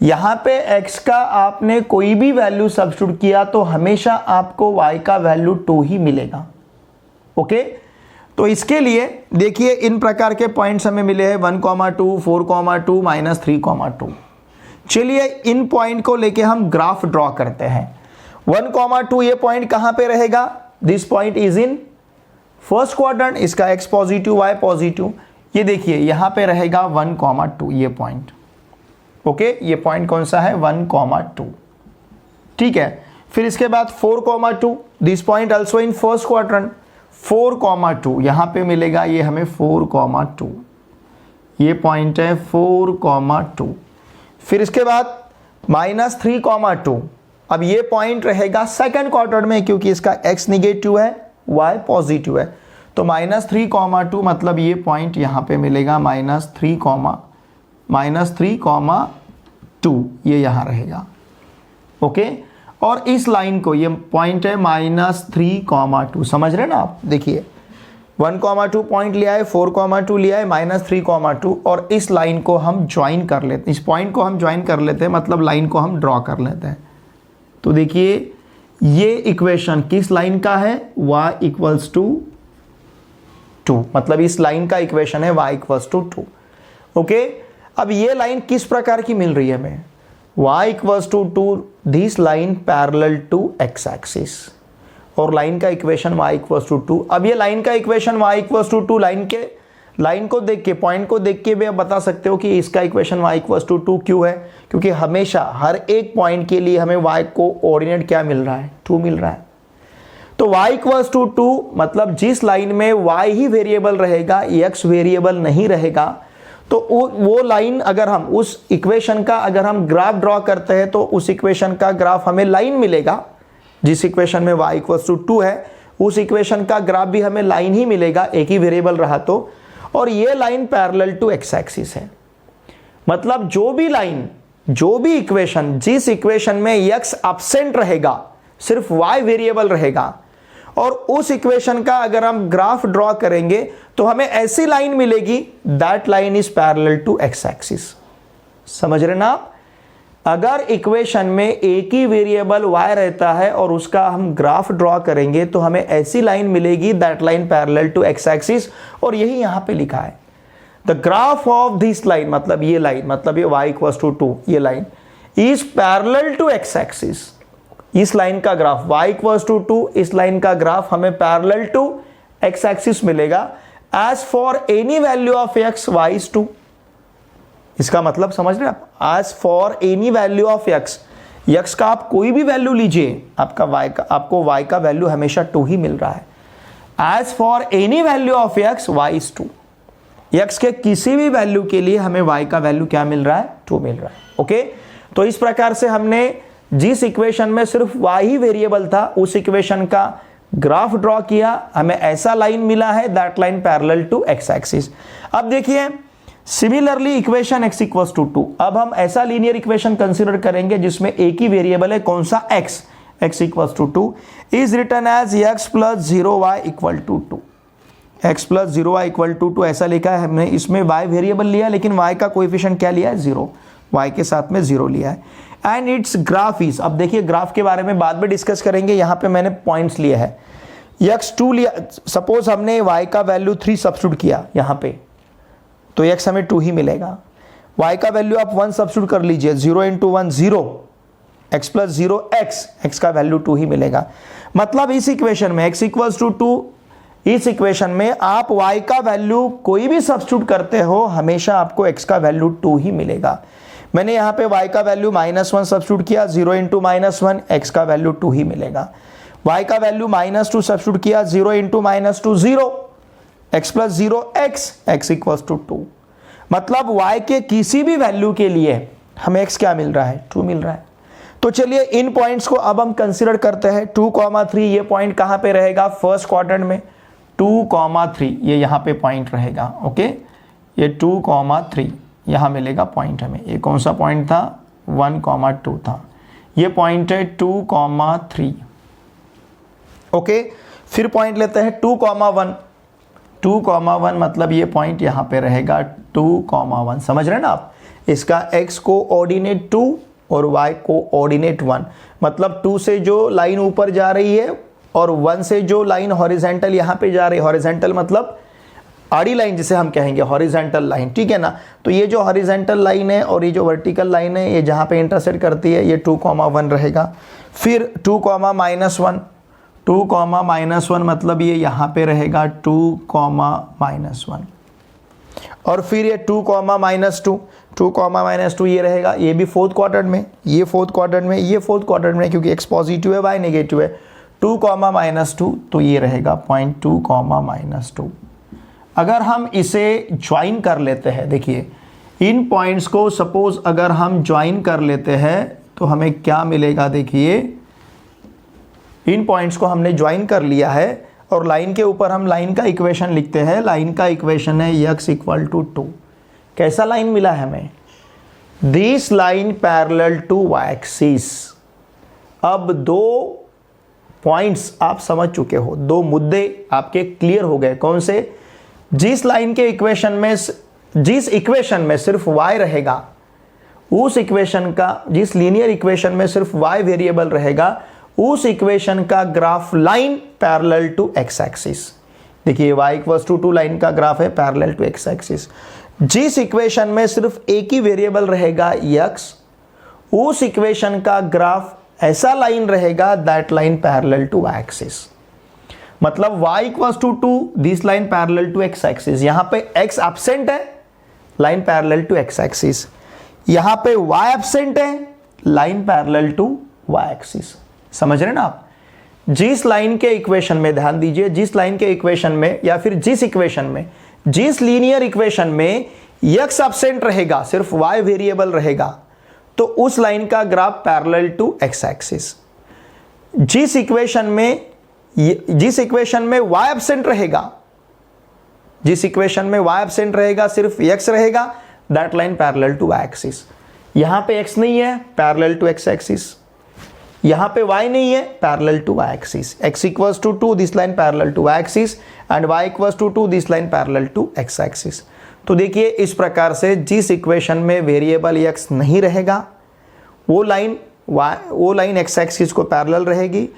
यहाँ पे x का आपने कोई भी वैल्यू सब्स्टिट्यूट किया तो हमेशा आपको y का वैल्यू 2 ही मिलेगा। ओके, तो इसके लिए देखिए इन प्रकार के पॉइंट्स हमें मिले हैं 1, 2, 4, 2, -3, 2। चलिए इन पॉइंट को लेके हम ग्राफ ड्रॉ करते हैं। 1, 2 ये पॉइंट कहां पे रहेगा, this point is in first quadrant, इसका x पॉजिटिव y पॉजिटिव। ये देखिए यहां पे रहेगा 1, 2 ये पॉइंट। ओके, ये पॉइंट कौन सा है 1, 2, ठीक है। फिर इसके बाद 4, 2, this point also in first quadrant, 4, 2 यहां पे मिलेगा, ये हमें 4, 2 ये पॉइंट है 4, 2। फिर इसके बाद -3, 2, अब ये पॉइंट रहेगा सेकंड क्वाड्रेंट में, क्योंकि इसका x निगेटिव है y पॉजिटिव है, तो -3, 2 मतलब ये पॉइंट यहाँ पे मिलेगा -3, 2 ये यहाँ रहेगा। ओके, और इस लाइन को, ये पॉइंट है -3, 2, समझ रहे ना आप। देखिए 1, 2 पॉइंट लिया है, 4, 2 लिया है, -3, 2, और इस लाइन को हम ज्वाइन कर लेते हैं, इस पॉइंट को हम ज्वाइन कर लेते हैं, मतलब लाइन को हम ड्रॉ कर लेते हैं। तो देखिए ये इक्वेशन किस लाइन का है, y इक्वल्स टू 2, मतलब इस लाइन का इक्वेशन है y इक्वल्स टू 2। ओके, अब ये लाइन किस प्रकार की मिल रही है हमें, y equals to 2, this line parallel to x axis, और लाइन का इक्वेशन y इक्वल्स टू 2। अब ये लाइन का equation y equals to 2 line को देख के, पॉइंट को देख के भी आप बता सकते हो कि इसका इक्वेशन y इक्वल्स टू 2 क्यों है, क्योंकि हमेशा हर एक पॉइंट के लिए हमें y को ऑर्डिनेट क्या मिल रहा है 2 मिल रहा है। तो y इक्वल्स टू 2 मतलब जिस लाइन में y ही वेरिएबल रहेगा, x वेरिएबल नहीं रहेगा, तो वो लाइन अगर हम उस इक्वेशन का अगर हम ग्राफ ड्रॉ करते हैं तो उस इक्वेशन का ग्राफ हमें लाइन मिलेगा। जिस इक्वेशन में y इक्वल्स टू 2 है उस इक्वेशन का ग्राफ भी हमें लाइन ही मिलेगा, एक ही वेरिएबल रहा तो, और ये line parallel to x axis है। मतलब जो भी लाइन, जो भी इक्वेशन, जिस इक्वेशन में x एब्सेंट रहेगा, सिर्फ y वेरिएबल रहेगा। और उस इक्वेशन का अगर हम ग्राफ ड्रॉ करेंगे तो हमें ऐसी लाइन मिलेगी, that line is parallel to x axis. समझ रहे ना आप? अगर इक्वेशन में एक ही वेरिएबल y रहता है और उसका हम ग्राफ ड्रॉ करेंगे तो हमें ऐसी लाइन मिलेगी, that line parallel to x axis. और यही यहां पे लिखा है, the graph of this line, मतलब ये लाइन, मतलब ये y इक्वल्स टू 2, ये line is parallel to x axis. इस लाइन का ग्राफ y इक्वल्स टू 2, इस लाइन का ग्राफ हमें पैरेलल टू x एक्सिस मिलेगा। As for any value of x y is 2। इसका मतलब समझ रहे आप? As for any value of x का आप कोई भी वैल्यू लीजिए, आपको y का वैल्यू हमेशा 2 ही मिल रहा है। As for any value of x y is 2। x के किसी भी वैल्यू के लिए हमें y का वैल्यू क्या मिल रहा है? 2 मिल रहा है। ओके, तो इस प्रकार से हमने जिस इक्वेशन में सिर्फ y ही वेरिएबल था, उस इक्वेशन का ग्राफ ड्रॉ किया, हमें ऐसा लाइन मिला है, that line parallel to x axis. अब देखिए, similarly equation x equals to 2। अब हम ऐसा लीनियर इक्वेशन कंसीडर करेंगे जिसमें एक ही वेरिएबल है, कौन सा? x equals to 2 is written as x plus 0y equal to 2। x plus 0y equal to 2 ऐसा लिखा है हमने। इसमें y वेरिएबल लिया, लेकिन y का कोएफिशिएंट क्या लिया है? 0। y के साथ में 0 लिया है। एंड इट्स ग्राफ इज, अब देखिए ग्राफ के बारे में बाद में डिस्कस करेंगे, यहां पे मैंने पॉइंट्स लिए हैं। x2 लिया, सपोज हमने y का वैल्यू 3 सब्स्टिट्यूट किया यहां पे, तो x हमें 2 ही मिलेगा। y का वैल्यू आप 1 सब्स्टिट्यूट कर लीजिए, 0 इंटू 1 0, x प्लस 0 x का वैल्यू 2 ही मिलेगा। मतलब इस इक्वेशन में x इक्वल्स टू 2, इस इक्वेशन में आप y का वैल्यू कोई भी सब्स्टिट्यूट करते हो, हमेशा आपको x का वैल्यू 2 ही मिलेगा। मैंने यहाँ पे y का वैल्यू -1 सब्स्टिट्यूट किया, 0 इंटू -1, x का वैल्यू 2 ही मिलेगा। y का वैल्यू -2 सब्स्टिट्यूट किया, 0 into -2 0, x plus 0 x equals to 2। मतलब y के किसी भी वैल्यू के लिए हमें x क्या मिल रहा है? 2 मिल रहा है। तो चलिए इन पॉइंट्स को अब हम कंसिडर करते हैं। 2,3 ये पॉइंट कहाँ पे रहेगा? फर्स्ट क्वाड्रेंट में 2,3 ये यहाँ पे पॉइंट रहेगा। ओके, ये 2,3 यहाँ मिलेगा पॉइंट हमें। ये कौन सा पॉइंट था? 1,2 था। ये पॉइंट है 2,3। ओके, फिर पॉइंट लेते हैं 2,1। 2,1 मतलब ये पॉइंट यहाँ पे रहेगा 2,1। समझ रहे हैं ना आप? इसका x को ऑर्डिनेट 2 और y को ऑर्डिनेट 1। मतलब 2 से जो लाइन ऊपर जा रही है और 1 से जो लाइन हॉरिजेंटल यहाँ पे जा रही है, हॉरिजेंटल मतलब आड़ी लाइन जिसे हम कहेंगे, हॉरिजेंटल लाइन, ठीक है ना? तो ये जो हॉरिजेंटल लाइन है और ये जो वर्टिकल लाइन है, ये जहाँ पे इंटरसेक्ट करती है, ये 2,1 रहेगा। फिर 2,-1, 2,-1 मतलब ये यहाँ पे रहेगा 2,-1। और फिर ये 2,-2, 2,-2 ये रहेगा, ये भी फोर्थ क्वाड्रेंट में, ये फोर्थ क्वाड्रेंट में, ये फोर्थ क्वाड्रेंट में, क्योंकि x पॉजिटिव है y नेगेटिव है। 2,-2 तो ये रहेगा पॉइंट 2,-2। अगर हम इसे ज्वाइन कर लेते हैं, देखिए इन पॉइंट्स को सपोज अगर हम ज्वाइन कर लेते हैं तो हमें क्या मिलेगा? देखिए इन पॉइंट्स को हमने ज्वाइन कर लिया है और लाइन के ऊपर हम लाइन का इक्वेशन लिखते हैं। लाइन का इक्वेशन है x इक्वल टू 2। कैसा लाइन मिला है हमें? This line parallel to y axis. अब 2 पॉइंट्स आप समझ चुके हो, 2 मुद्दे आपके क्लियर हो गए। कौन से? जिस लाइन के इक्वेशन में, जिस इक्वेशन में सिर्फ y रहेगा, उस इक्वेशन का, जिस लीनियर इक्वेशन में सिर्फ y वेरिएबल रहेगा, उस इक्वेशन का graph line parallel to x axis. देखिए y इक्वल्स टू 2 लाइन का ग्राफ है पैरेलल टू x एक्सिस। जिस इक्वेशन में सिर्फ एक ही वेरिएबल रहेगा x, उस इक्वेशन का ग्राफ ऐसा लाइन रहेगा, that line parallel to y axis. मतलब y equals to 2, this line parallel to x axis. यहां पे x एब्सेंट है, line parallel to x axis. यहां पे y एब्सेंट है, line parallel to y axis. समझ रहे हैं ना आप? जिस लाइन के इक्वेशन में, ध्यान दीजिए, जिस लाइन के इक्वेशन में या फिर जिस इक्वेशन में, जिस लीनियर इक्वेशन में x एब्सेंट रहेगा, सिर्फ y वेरिएबल रहेगा, तो उस लाइन का graph parallel to x axis. जिस इक्वेशन में y एब्सेंट रहेगा, जिस इक्वेशन में y एब्सेंट रहेगा, सिर्फ x रहेगा, that line parallel to y axis. यहां पे x नहीं है, पैरेलल टू x एक्सिस। यहाँ पे y नहीं है, parallel to y axis, x equals to 2, this line parallel to y axis and y equals to 2, this line parallel to x axis. तो देखिए इस प्रकार से जिस इक्वेशन में वेरिएबल x नहीं रहेगा वो लाइन x एक्सिस को पैरेलल रहेगी,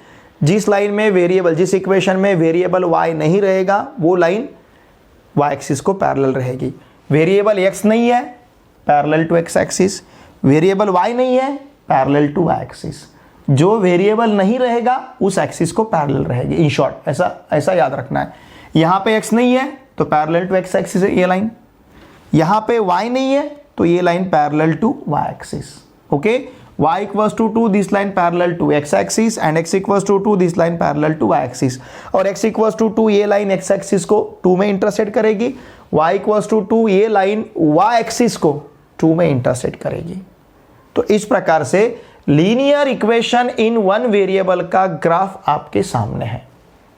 जिस लाइन में वेरिएबल, जिस इक्वेशन में वेरिएबल y नहीं रहेगा वो लाइन y एक्सिस को पैरेलल रहेगी। वेरिएबल x नहीं है, parallel to x axis, variable y नहीं है, पैरेलल टू y एक्सिस। जो वेरिएबल नहीं रहेगा उस एक्सिस को पैरेलल रहेगी। इन शॉर्ट ऐसा याद रखना है। यहाँ पे x नहीं है तो पैरेलल टू x एक्सिस है ये लाइन, यहाँ पे y नहीं है तो ये line parallel to y axis. Okay, y equals to 2, this line parallel to x axis and x equals to 2, this line parallel to y axis. और x equals to 2 ये लाइन x एक्सिस को 2 में intersect करेगी, y equals to 2 ये line y axis को 2 में intersect करेगी। तो इस प्रकार से linear equation in one variable का ग्राफ आपके सामने है,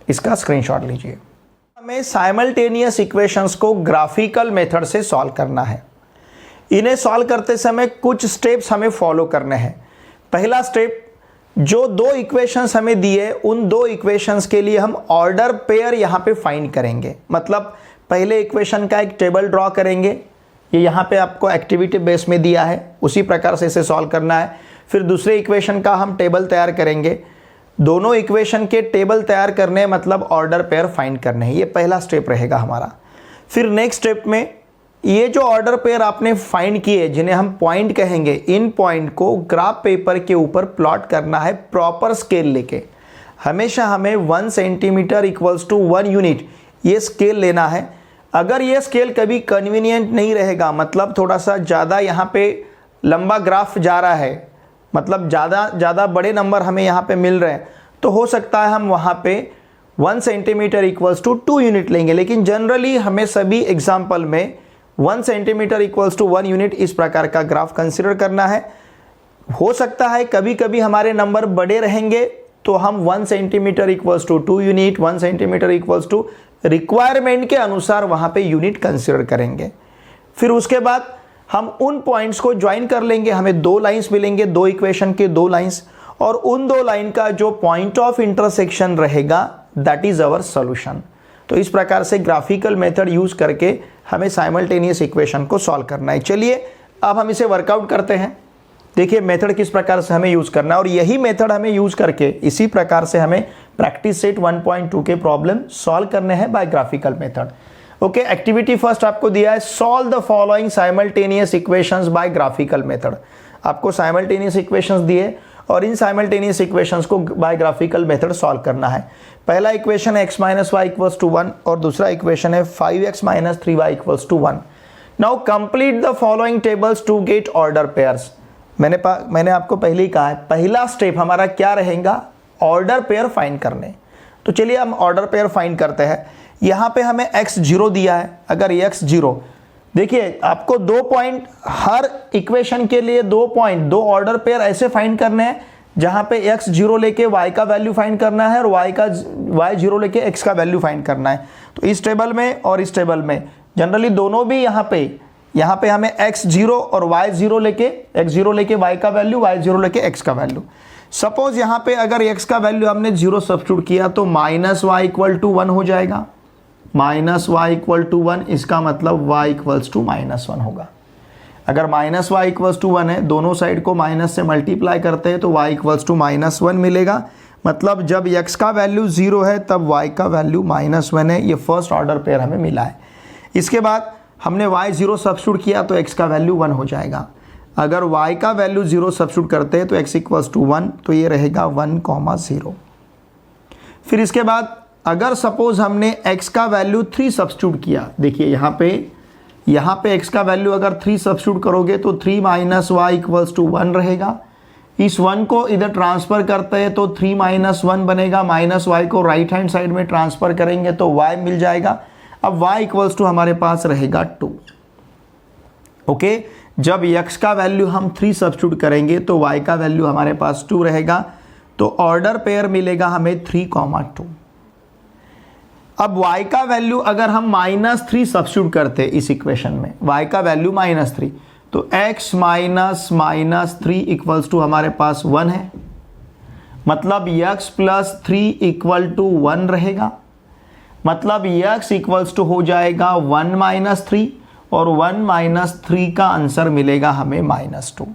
इसका स्क्रीनशॉट लीजिए। हमें साइमल्टेनियस इक्वेशंस को ग्राफिकल मेथड से सॉल्व करना है। इन्हें सॉल्व करते समय कुछ स्टेप्स हमें फॉलो करने हैं। पहला स्टेप, जो दो इक्वेशंस हमें दिए उन दो इक्वेशंस के लिए हम ऑर्डर पेयर यहाँ पे फाइंड करेंगे। मतलब पहले इक्वेशन का एक टेबल ड्रॉ करेंगे, ये यहाँ पे आपको एक्टिविटी बेस में दिया है, उसी प्रकार से इसे सॉल्व करना है। फिर दूसरे इक्वेशन का हम टेबल तैयार करेंगे। दोनों इक्वेशन के टेबल तैयार करने मतलब ऑर्डर पेयर फाइंड करने हैं, ये पहला स्टेप रहेगा हमारा। फिर नेक्स्ट स्टेप में ये जो ऑर्डर पेयर आपने फाइंड किए, जिन्हें हम पॉइंट कहेंगे, इन पॉइंट को ग्राफ पेपर के ऊपर प्लॉट करना है प्रॉपर स्केल लेके। हमेशा हमें 1 सेंटीमीटर इक्वल्स टू 1 यूनिट ये स्केल लेना है। अगर ये स्केल कभी कन्वीनियंट नहीं रहेगा, मतलब थोड़ा सा ज़्यादा यहाँ पे लंबा ग्राफ जा रहा है, मतलब ज़्यादा बड़े नंबर हमें यहाँ पे मिल रहे हैं, तो हो सकता है हम वहाँ पे 1 सेंटीमीटर इक्वल्स टू 2 यूनिट लेंगे। लेकिन जनरली हमें सभी एग्जाम्पल में 1 सेंटीमीटर इक्वल्स टू 1 यूनिट इस प्रकार का ग्राफ कंसिडर करना है। हो सकता है कभी कभी हमारे नंबर बड़े रहेंगे तो हम 1 centimetre equals to 2 unit, 1 centimetre equals to requirement के अनुसार वहाँ पे यूनिट कंसिडर करेंगे। फिर उसके बाद हम उन पॉइंट्स को ज्वाइन कर लेंगे, हमें 2 लाइंस मिलेंगे, 2 इक्वेशन के 2 लाइंस, और उन 2 लाइन का जो पॉइंट ऑफ इंटरसेक्शन रहेगा दैट इज अवर सॉल्यूशन। तो इस प्रकार से ग्राफिकल मेथड यूज करके हमें साइमल्टेनियस इक्वेशन को सॉल्व करना है। चलिए अब हम इसे वर्कआउट करते हैं। देखिए मेथड किस प्रकार से हमें यूज करना है, और यही मेथड हमें यूज करके इसी प्रकार से हमें प्रैक्टिस सेट 1.2 के प्रॉब्लम सॉल्व करने हैं by graphical method. Okay, activity first आपको दिया है, solve the following simultaneous equations by graphical method. आपको साइमल्टेनियस इक्वेशंस दिए और इन साइमल्टेनियस इक्वेशंस को बाय ग्राफिकल मेथड सॉल्व करना है। पहला इक्वेशन है x minus Y equals to 1 और दूसरा इक्वेशन है 5x minus 3y equals to 1। Now complete the following tables to get order pairs. मैंने आपको पहले ही कहा है, पहला स्टेप हमारा क्या रहेगा, ऑर्डर पेयर फाइंड करने। तो चलिए हम ऑर्डर पेयर फाइंड करते हैं। यहाँ पे हमें x0 दिया है। अगर x0, देखिए आपको 2 पॉइंट, हर इक्वेशन के लिए 2 पॉइंट, 2 ऑर्डर पेयर ऐसे फाइंड करने हैं जहाँ पे x0 लेके y का वैल्यू फाइंड करना है और y0 लेके x का वैल्यू फाइंड करना है। तो इस टेबल में और इस टेबल में जनरली दोनों भी यहाँ पे हमें x0 और y0 लेके, x0 लेके y का वैल्यू, y0 लेके x का वैल्यू। सपोज यहाँ पे अगर x का वैल्यू हमने 0 सब्स्टिट्यूट किया तो माइनस y इक्वल टू 1 हो जाएगा। माइनस वाई इक्वल टू 1, इसका मतलब y इक्वल्स टू -1 होगा। अगर माइनस वाई इक्वल्स टू 1 है, दोनों साइड को माइनस से मल्टीप्लाई करते हैं तो y इक्वल्स टू -1 मिलेगा। मतलब जब x का वैल्यू 0 है तब y का वैल्यू -1 है। ये फर्स्ट ऑर्डर पेयर हमें मिला है। इसके बाद हमने y0 सब्स्टिट्यूट किया तो x का वैल्यू 1 हो जाएगा। अगर y का वैल्यू 0 सब्स्टिट्यूट करते हैं तो x इक्वल्स टू 1, तो ये रहेगा 1,0। फिर इसके बाद अगर सपोज हमने x का वैल्यू 3 सब्स्टिट्यूट किया, देखिए यहाँ पे x का वैल्यू अगर 3 सब्स्टिट्यूट करोगे तो 3 माइनस वाई इक्वल्स टू 1 रहेगा। इस 1 को इधर ट्रांसफ़र करते हैं तो 3 माइनस 1 बनेगा। माइनस वाई को राइट हैंड साइड में ट्रांसफ़र करेंगे तो y मिल जाएगा। अब y इक्वल्स टू हमारे पास रहेगा 2। ओके, जब x का वैल्यू हम 3 सब्स्टिट्यूट करेंगे तो y का वैल्यू हमारे पास 2 रहेगा। तो ऑर्डर पेयर मिलेगा हमें 3,2। अब y का वैल्यू अगर हम -3 सब्स्टिट्यूट करते इस इक्वेशन में, y का वैल्यू -3, तो x माइनस -3 इक्वल्स टू हमारे पास 1 है। मतलब x प्लस 3 इक्वल टू 1 रहेगा, मतलब x इक्वल्स टू हो जाएगा 1 माइनस 3 और 1 माइनस 3 का आंसर मिलेगा हमें -2।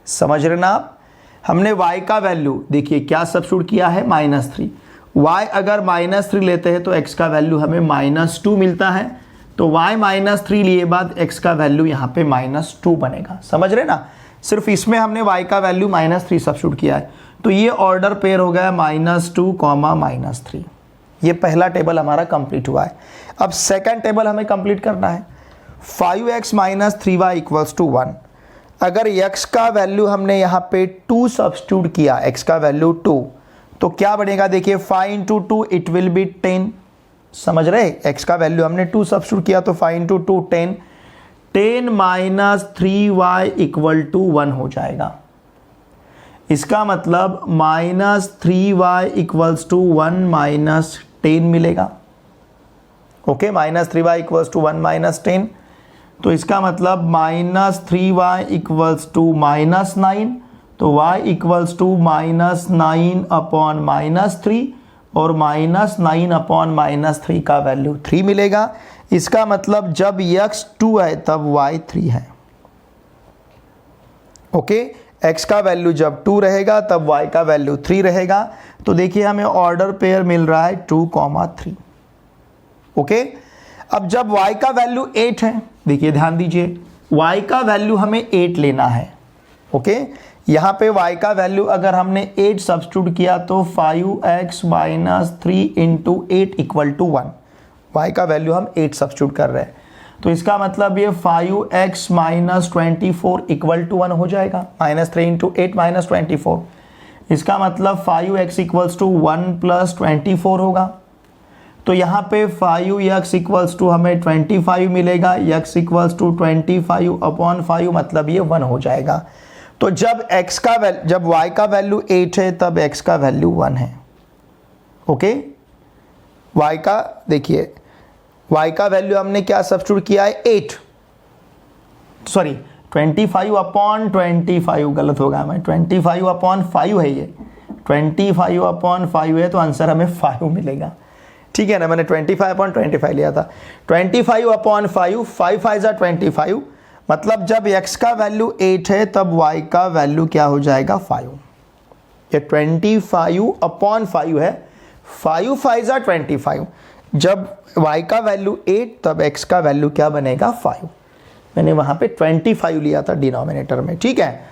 समझ रहे ना आप? हमने y का वैल्यू देखिए क्या सब्स्टिट्यूट किया है, -3। y अगर -3 लेते हैं तो x का वैल्यू हमें -2 मिलता है, तो y -3 लिए बाद x का वैल्यू यहाँ पे -2 बनेगा। समझ रहे ना? सिर्फ इसमें हमने y का वैल्यू -3 सब्स्टिट्यूट किया है, तो ये ऑर्डर पेयर हो गया -2, -3। ये पहला टेबल हमारा कंप्लीट हुआ है। अब सेकंड टेबल हमें कंप्लीट करना है। 5x - 3y equals to 1। अगर x का वैल्यू हमने यहाँ पे 2 सब्स्टिट्यूट किया, x का वैल्यू 2, तो क्या बनेगा? देखिए 5 इंटू 2 इट विल बी 10। समझ रहे? x का वैल्यू हमने 2 सब्स्टिट्यूट किया तो 5 into 2 10। 10 minus 3y equal to 1 हो जाएगा। इसका मतलब -3y इक्वल्स टू 1 माइनस 10 मिलेगा। Okay, -3y equals to 1 minus 10, तो इसका मतलब -3y इक्वल्स टू -9, तो y इक्वल्स टू -9 अपॉन -3 और -9 अपॉन -3 का वैल्यू 3 मिलेगा। इसका मतलब जब x 2 है तब y 3 है। ओके, x का वैल्यू जब 2 रहेगा तब y का वैल्यू 3 रहेगा। तो देखिए हमें ऑर्डर पेयर मिल रहा है 2, 3। ओके, अब जब y का वैल्यू 8 है, देखिए ध्यान दीजिए y का वैल्यू हमें 8 लेना है। ओके, यहाँ पे y का वैल्यू अगर हमने 8 सब्स्टिट्यूट किया तो 5x - 3 into 8 equal to 1। y का वैल्यू हम 8 सब्स्टिट्यूट कर रहे हैं, तो इसका मतलब ये 5x - 24 इक्वल टू 1 हो जाएगा। -3 इंटू 8 -24, इसका मतलब 5x इक्वल्स टू 1 प्लस 24 होगा। तो यहाँ पे 5x इक्वल्स टू हमें 25 मिलेगा, x इक्वल्स टू 25 अपॉन 5, मतलब ये 1 हो जाएगा। तो जब y का वैल्यू 8 है तब x का वैल्यू 1 है। ओके, y का देखिए y का वैल्यू हमने क्या सब्स्टिट्यूट किया है, 25 अपॉन 25, गलत होगा हमें, 25 अपॉन 5 है ये, 25 अपॉन 5 है, तो आंसर हमें 5 मिलेगा। ठीक है ना, मैंने 25 अपॉन 25 लिया था। 25 अपॉन 5, 5 5 जा 25, मतलब जब x का वैल्यू 8 है तब y का वैल्यू क्या हो जाएगा, 5। ये 25 अपॉन 5 है, 5 5 जा 25। जब y का वैल्यू 8 तब x का वैल्यू क्या बनेगा, 5। मैंने वहाँ पे 25 लिया था डिनोमिनेटर में। ठीक है,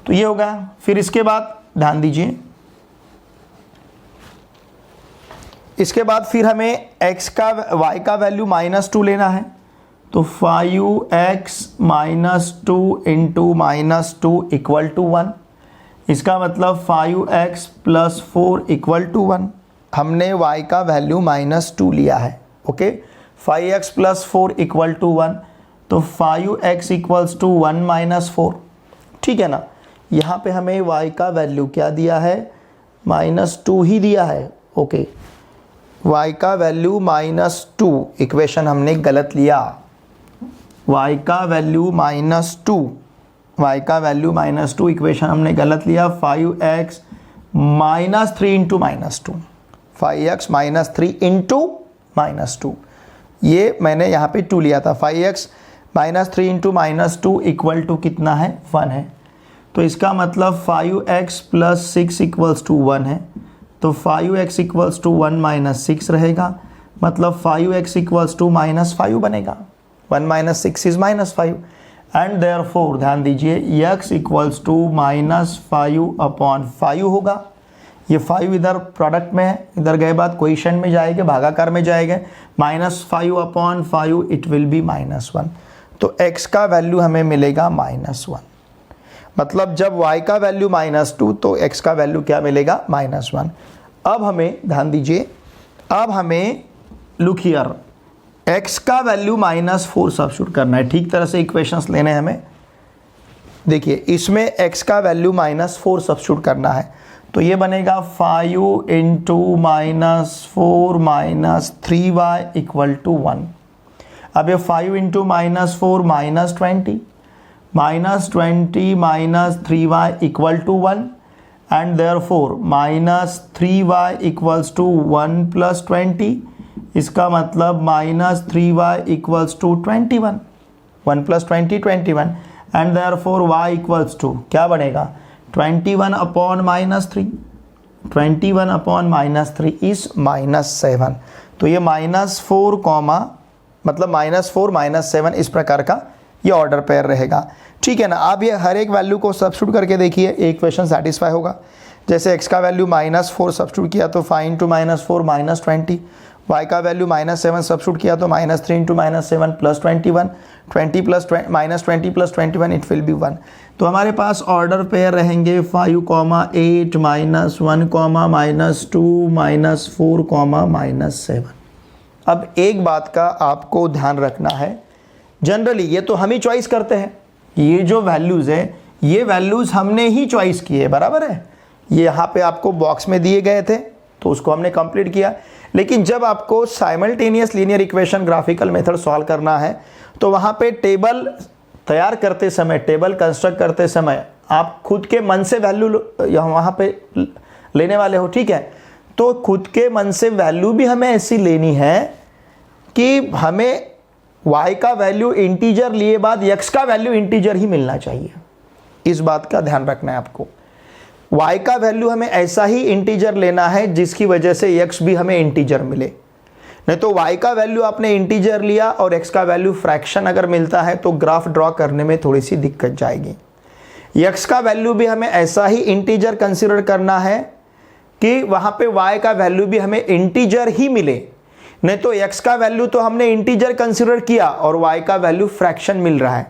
तो ये होगा। फिर इसके बाद ध्यान दीजिए, इसके बाद फिर हमें y का वैल्यू -2 लेना है, तो 5x - 2 इंटू -2 इक्वल टू 1। इसका मतलब 5x + 4 इक्वल टू 1। हमने y का वैल्यू -2 लिया है। ओके, 5x + 4 इक्वल टू 1, तो 5x इक्वल्स टू 1 - 4। ठीक है ना, यहाँ पे हमें y का वैल्यू क्या दिया है, -2 ही दिया है। ओके, y का वैल्यू -2, इक्वेशन हमने गलत लिया। y का वैल्यू -2 इक्वेशन हमने गलत लिया। 5x - 3 इंटू -2, 5x - 3 इंटू -2, ये मैंने यहाँ पे 2 लिया था। 5x - 3 इंटू -2 इक्वल टू कितना है, 1 है। तो इसका मतलब 5x + 6 इक्वल्स टू 1 है, तो 5x इक्वल्स टू 1 - 6 रहेगा, मतलब 5x इक्वल्स टू -5 बनेगा। 1 - 6 इज -5 एंड देयरफॉर ध्यान दीजिए x इक्वल्स टू -5 अपॉन 5 होगा। ये 5 इधर प्रोडक्ट में है, इधर गए बाद क्वेश्चन में जाएंगे, भागाकार में जाएंगे, -5 अपॉन 5 इट विल बी -1। तो x का वैल्यू हमें मिलेगा -1। मतलब जब y का वैल्यू -2 तो x का वैल्यू क्या मिलेगा, -1। अब हमें ध्यान दीजिए, अब हमें लुक हियर, x का वैल्यू -4 सब्स्टिट्यूट करना है। ठीक तरह से इक्वेशंस लेने हैं हमें। देखिए इसमें x का वैल्यू -4 सब्स्टिट्यूट करना है, तो ये बनेगा 5 इंटू -4 -3y इक्वल टू 1। अब ये 5 into -4 -20 -20 -3y equal to 1 and therefore -3y equals to 1 + 20, इसका मतलब -3y equals to 21, 1 + 20 21, and therefore y equals to क्या बनेगा 21/-3, 21/-3 इज -7। तो ये -4 मतलब -4 -7 इस प्रकार का ये ऑर्डर पेयर रहेगा। ठीक है ना। आप ये हर एक वैल्यू को सब्स्टिट्यूट करके देखिए, एक क्वेश्चन सेटिस्फाई होगा। जैसे x का वैल्यू -4 सब्स्टिट्यूट किया तो 5 × -4 -20, y का वैल्यू -7 सब्स्टिट्यूट किया तो -3 × -7 +21, 20 + -20 + 21 इट विल बी 1। तो हमारे पास ऑर्डर पेयर रहेंगे 5, 8 -1, -2, -4, -7। अब एक बात का आपको ध्यान रखना है, जनरली ये तो हम ही चॉइस करते हैं, ये जो वैल्यूज़ है ये वैल्यूज़ हमने ही चॉइस किए, बराबर है। ये यहाँ पे आपको बॉक्स में दिए गए थे तो उसको हमने कंप्लीट किया। लेकिन जब आपको simultaneous linear equation graphical method solve करना है तो वहाँ पे टेबल तैयार करते समय, टेबल कंस्ट्रक्ट करते समय आप खुद के मन से वैल्यू वहाँ पे लेने वाले हो। ठीक है, तो खुद के मन से वैल्यू भी हमें ऐसी लेनी है कि हमें y का वैल्यू इंटीजर लिए बाद x का वैल्यू इंटीजर ही मिलना चाहिए। इस बात का ध्यान रखना है आपको। y का वैल्यू हमें ऐसा ही इंटीजर लेना है जिसकी वजह से x भी हमें इंटीजर मिले। नहीं तो y का वैल्यू आपने इंटीजर लिया और x का वैल्यू फ्रैक्शन अगर मिलता है तो ग्राफ ड्रॉ करने में थोड़ी सी दिक्कत जाएगी। x का वैल्यू भी हमें ऐसा ही इंटीजर कंसिडर करना है कि वहाँ पे y का वैल्यू भी हमें इंटीजर ही मिले। नहीं तो x का वैल्यू तो हमने इंटीजर कंसिडर किया और y का वैल्यू फ्रैक्शन मिल रहा है।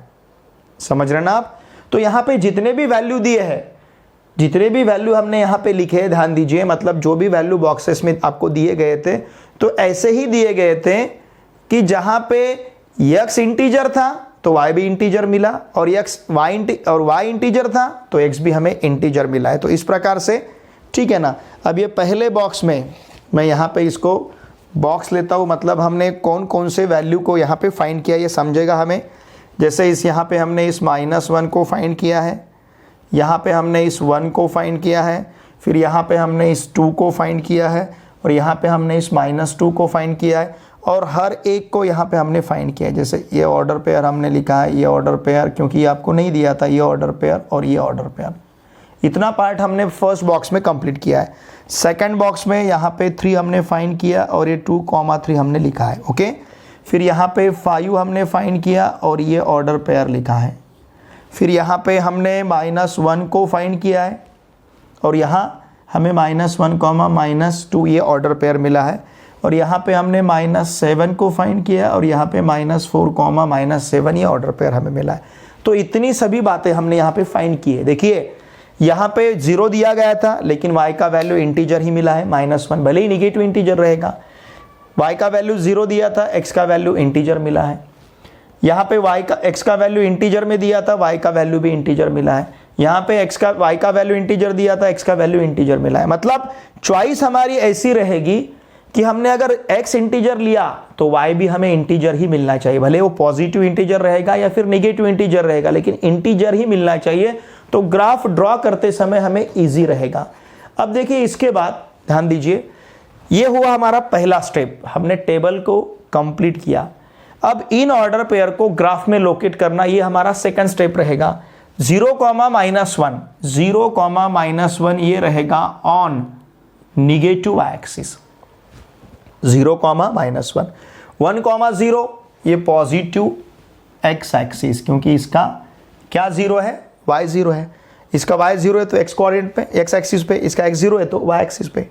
समझ रहे ना आप। तो यहाँ पे जितने भी वैल्यू दिए हैं, जितने भी वैल्यू हमने यहाँ पे लिखे हैं, ध्यान दीजिए, मतलब जो भी वैल्यू बॉक्सेस में आपको दिए गए थे तो ऐसे ही दिए गए थे कि जहाँ पे x इंटीजर था तो y भी इंटीजर मिला और y इंटीजर था तो x भी हमें इंटीजर मिला है। तो इस प्रकार से, ठीक है ना। अब ये पहले बॉक्स में मैं यहाँ पे इसको बॉक्स लेता हूँ, मतलब हमने कौन कौन से वैल्यू को यहाँ पे फाइंड किया ये समझेगा हमें। जैसे इस यहाँ पे हमने इस -1 को फाइंड किया है, यहाँ पे हमने इस 1 को फाइंड किया है, फिर यहाँ पे हमने इस 2 को फाइंड किया है और यहाँ पे हमने इस -2 को फाइंड किया है और हर एक को यहाँ पे हमने फाइंड किया है। जैसे ये ऑर्डर पेयर हमने लिखा है, ये ऑर्डर पेयर क्योंकि ये आपको नहीं दिया था, ये ऑर्डर पेयर और ये ऑर्डर पेयर। इतना पार्ट हमने फर्स्ट बॉक्स में कंप्लीट किया है। सेकंड बॉक्स में यहाँ पे 3 हमने फाइंड किया और ये 2, 3 हमने लिखा है। ओके, फिर यहाँ पे 5 हमने फाइंड किया और ये ऑर्डर पेयर लिखा है। फिर यहाँ पे हमने -1 को फाइंड किया है और यहाँ हमें -1, -2 ये ऑर्डर पेयर मिला है और यहाँ पे हमने -7 को फाइंड किया और यहाँ पे -4, -7 ये ऑर्डर पेयर हमें मिला है। तो इतनी सभी बातें हमने यहाँ पे फाइंड की है। देखिए यहाँ पे 0 दिया गया था लेकिन y का वैल्यू इंटीजर ही मिला है, -1, भले ही निगेटिव इंटीजर रहेगा। y का वैल्यू 0 दिया था, x का वैल्यू इंटीजर मिला है। यहाँ पे x का वैल्यू इंटीजर में दिया था, y का वैल्यू भी इंटीजर मिला है। यहाँ पे y का वैल्यू इंटीजर दिया था, x का वैल्यू इंटीजर मिला है। मतलब चॉइस हमारी ऐसी रहेगी कि हमने अगर x इंटीजर लिया तो y भी हमें इंटीजर ही मिलना चाहिए, भले वो पॉजिटिव इंटीजर रहेगा या फिर नेगेटिव इंटीजर रहेगा, लेकिन इंटीजर ही मिलना चाहिए। तो ग्राफ ड्रॉ करते समय हमें इजी रहेगा। अब देखिए इसके बाद ध्यान दीजिए, ये हुआ हमारा पहला स्टेप, हमने टेबल को कंप्लीट किया। अब इन ऑर्डर पेयर को ग्राफ में लोकेट करना ये हमारा सेकंड स्टेप रहेगा। 0, -1, 0, -1 ये रहेगा ऑन निगेटिव एक्सिस। 0, -1, 1, 0 ये पॉजिटिव x एक्सिस, क्योंकि इसका क्या 0 है, y 0 है। इसका y 0 है तो x कोऑर्डिनेट पे, x एक्सिस पे, इसका x 0 है तो y एक्सिस पे।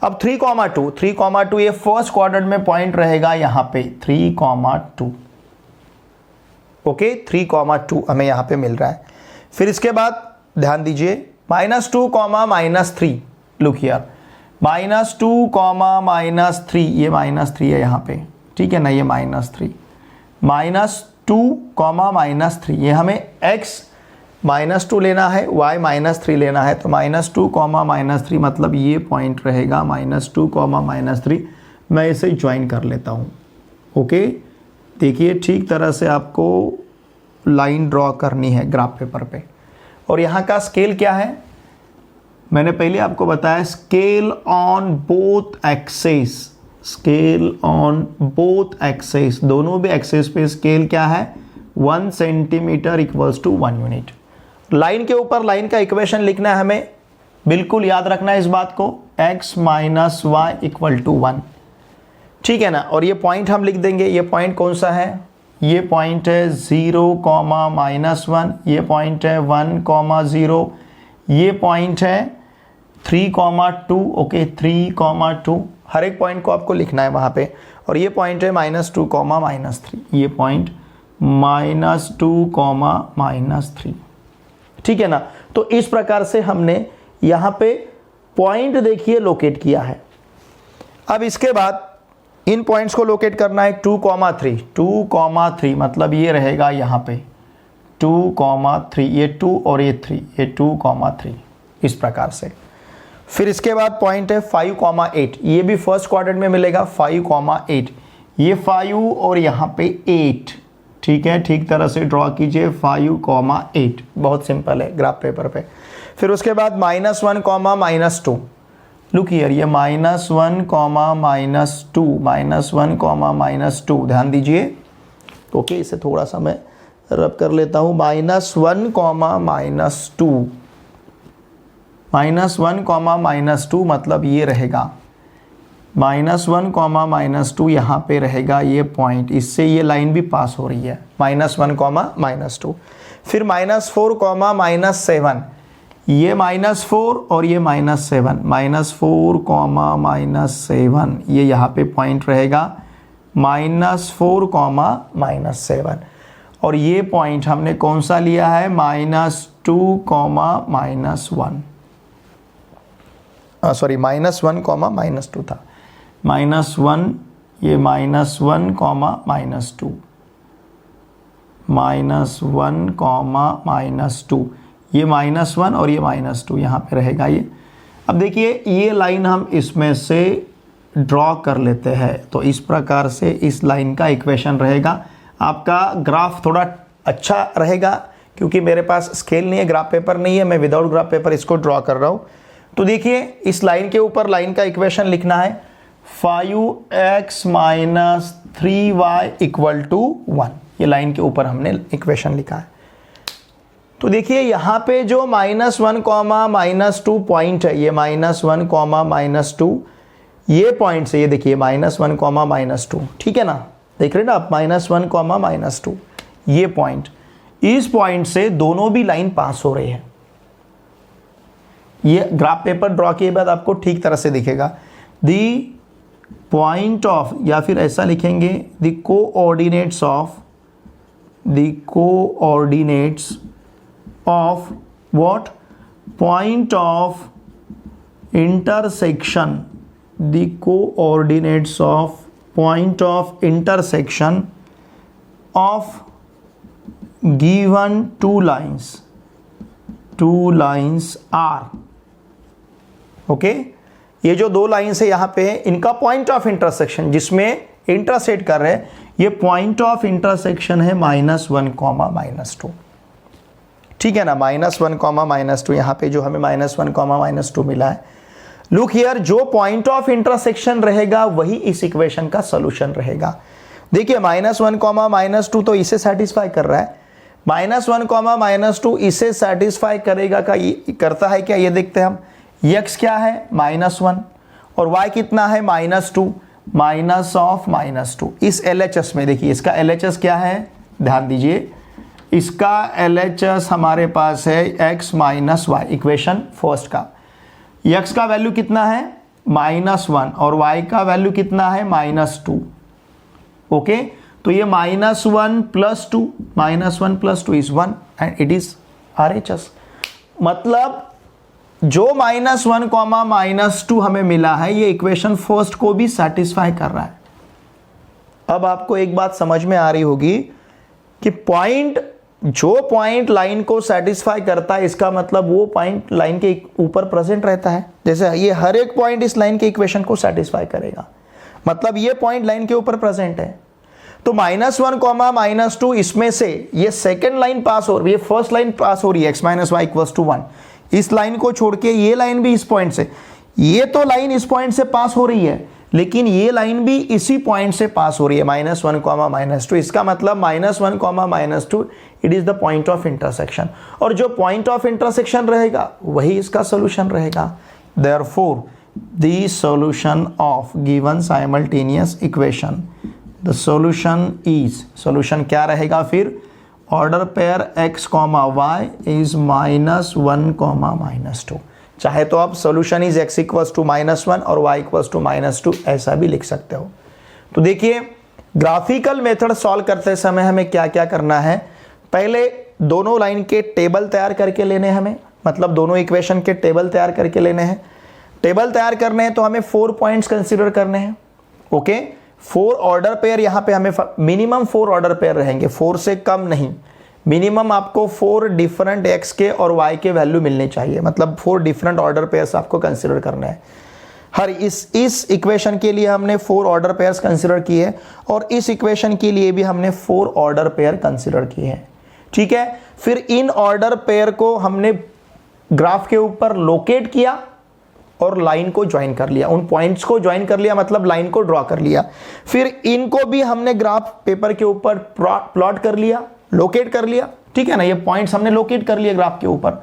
अब 3, 2 ये फर्स्ट क्वाड्रेंट में पॉइंट रहेगा यहाँ पे 3, 2। ओके, 3, 2 हमें यहाँ पे मिल रहा है। फिर इसके बाद ध्यान दीजिए -2, -3, लुक हियर, -2, -3 ये -3 है यहाँ पे, ठीक है ना, ये -3, -2, -3 ये हमें x -2 लेना है, y -3 लेना है। तो -2, -3 मतलब ये पॉइंट रहेगा -2, -3। मैं इसे ज्वाइन कर लेता हूँ। ओके, देखिए ठीक तरह से आपको लाइन ड्रॉ करनी है ग्राफ पेपर पे। और यहाँ का स्केल क्या है, मैंने पहले आपको बताया scale on both axes, scale on both axes, दोनों भी एक्सेस पे स्केल क्या है 1 centimetre equals to 1 unit. Line के ऊपर लाइन का इक्वेशन लिखना है हमें, बिल्कुल याद रखना है इस बात को, x minus y equal to 1, ठीक है ना। और ये पॉइंट हम लिख देंगे, ये पॉइंट कौन सा है, ये पॉइंट है 0, -1, ये पॉइंट है 1, 0, ये पॉइंट है 3, 2, ओके 3, 2, हर एक पॉइंट को आपको लिखना है वहाँ पे। और ये पॉइंट है -2, -3, ये पॉइंट -2, -3, ठीक है ना। तो इस प्रकार से हमने यहाँ पे पॉइंट देखिए लोकेट किया है। अब इसके बाद इन पॉइंट्स को लोकेट करना है 2, 3 मतलब ये रहेगा यहाँ पे 2, 3, ये 2 और ये 3, ये 2, 3 इस प्रकार से। फिर इसके बाद पॉइंट है 5, 8, ये भी फर्स्ट क्वाड्रेंट में मिलेगा 5, 8, ये 5 और यहाँ पे 8, ठीक है, ठीक तरह से ड्रॉ कीजिए 5, 8, बहुत सिंपल है ग्राफ पेपर पे। फिर उसके बाद -1, -2, लुक हियर, ये -1, -2, ध्यान दीजिए, ओके इसे थोड़ा सा मैं रब कर लेता हूँ, -1, -2 मतलब ये रहेगा -1, -2 यहाँ पे रहेगा ये पॉइंट, इससे ये लाइन भी पास हो रही है -1, -2। फिर -4, -7, ये -4 और ये -7, -4, -7, ये यहाँ पे पॉइंट रहेगा -4, -7। और ये पॉइंट हमने कौन सा लिया है -2, -1, सॉरी -1, -2 था, -1, ये -1, -2, -1, -2, ये -1 और ये -2 यहाँ पे रहेगा ये। अब देखिए ये लाइन हम इसमें से ड्रॉ कर लेते हैं, तो इस प्रकार से इस लाइन का इक्वेशन रहेगा। आपका ग्राफ थोड़ा अच्छा रहेगा क्योंकि मेरे पास स्केल नहीं है, ग्राफ पेपर नहीं है, मैं विदाउट ग्राफ पेपर इसको ड्रॉ कर रहा हूँ। तो देखिए इस लाइन के ऊपर लाइन का इक्वेशन लिखना है 5x - 3y इक्वल टू 1, ये लाइन के ऊपर हमने इक्वेशन लिखा है। तो देखिए यहाँ पे जो -1, -2 पॉइंट है, ये -1, -2, ये पॉइंट से ये देखिए -1, -2, ठीक है ना, देख रहे हैं ना आप, -1, -2, ये पॉइंट, इस पॉइंट से दोनों भी लाइन पास हो रही है। ये ग्राफ पेपर ड्रॉ किए बाद आपको ठीक तरह से दिखेगा, दी पॉइंट ऑफ, या फिर ऐसा लिखेंगे the coordinates of what point of intersection, the coordinates of point of intersection of given two lines are, okay ये जो दो लाइन्स है यहाँ पे इनका पॉइंट ऑफ इंटरसेक्शन जिसमें इंटरसेक्ट कर रहे हैं, ये पॉइंट ऑफ इंटरसेक्शन है -1, -2, ठीक है ना, -1, -2, यहाँ पे जो हमें -1, -2 मिला है। लुक हियर, जो पॉइंट ऑफ इंटरसेक्शन रहेगा वही इस इक्वेशन का सॉल्यूशन रहेगा। देखिए -1, -2 तो इसे सेटिस्फाई कर रहा है, -1, -2 इसे सेटिस्फाई करेगा करता है क्या, ये देखते हैं हम। x क्या है -1 और y कितना है -2, -2। इस LHS में देखिए, इसका LHS क्या है, ध्यान दीजिए, इसका LHS हमारे पास है x - y, इक्वेशन फर्स्ट का। x का वैल्यू कितना है -1 और y का वैल्यू कितना है -2, ओके। तो ये -1 + 2, -1 + 2 is 1 and it is RHS। मतलब जो -1, -2 हमें मिला है, ये इक्वेशन फर्स्ट को भी सेटिस्फाई कर रहा है। अब आपको एक बात समझ में आ रही होगी कि जो पॉइंट लाइन को सेटिस्फाई करता है, इसका मतलब वो पॉइंट लाइन के ऊपर प्रेजेंट रहता है। जैसे ये हर एक पॉइंट इस लाइन के इक्वेशन को सेटिस्फाई करेगा, मतलब ये पॉइंट लाइन के ऊपर प्रेजेंट है। तो -1, -2 इसमें से ये सेकेंड लाइन पास हो रही है, फर्स्ट लाइन पास हो रही है x - y = 1, इस लाइन को छोड़ के ये लाइन भी इस पॉइंट से, ये तो लाइन इस पॉइंट से पास हो रही है, लेकिन ये लाइन भी इसी पॉइंट से पास हो रही है, -1, -2। इसका मतलब -1, -2 it is the point of intersection, और जो पॉइंट ऑफ इंटरसेक्शन रहेगा वही इसका सोल्यूशन रहेगा। Therefore the solution of given simultaneous equation, the solution is, solution क्या रहेगा फिर, order pair x, y is -1, -2। चाहे तो आप solution is x equals to -1 और y इक्वल्स टू -2 ऐसा भी लिख सकते हो। तो देखिए ग्राफिकल मेथड सॉल्व करते समय हमें क्या क्या करना है, पहले दोनों लाइन के टेबल तैयार करके लेने हैं हमें, मतलब दोनों इक्वेशन के टेबल तैयार करके लेने हैं। टेबल तैयार करने हैं तो हमें 4 पॉइंट्स कंसीडर करने हैं। ओके, 4 ऑर्डर पेयर, यहाँ पे हमें मिनिमम 4 ऑर्डर पेयर रहेंगे, 4 से कम नहीं। मिनिमम आपको 4 डिफरेंट x के और y के वैल्यू मिलने चाहिए, मतलब 4 डिफरेंट ऑर्डर पेयर्स आपको कंसीडर करने हैं। हर इस इक्वेशन के लिए हमने 4 ऑर्डर पेयर्स कंसीडर किए और इस इक्वेशन के लिए भी हमने 4 ऑर्डर पेयर कंसीडर किए हैं। ठीक है, फिर इन ऑर्डर पेयर को हमने ग्राफ के ऊपर लोकेट किया और लाइन को ज्वाइन कर लिया, उन पॉइंट्स को ज्वाइन कर लिया, मतलब लाइन को ड्रॉ कर लिया। फिर इनको भी हमने ग्राफ पेपर के ऊपर प्लॉट कर लिया, लोकेट कर लिया। ठीक है ना, ये पॉइंट्स हमने लोकेट कर लिए ग्राफ के ऊपर,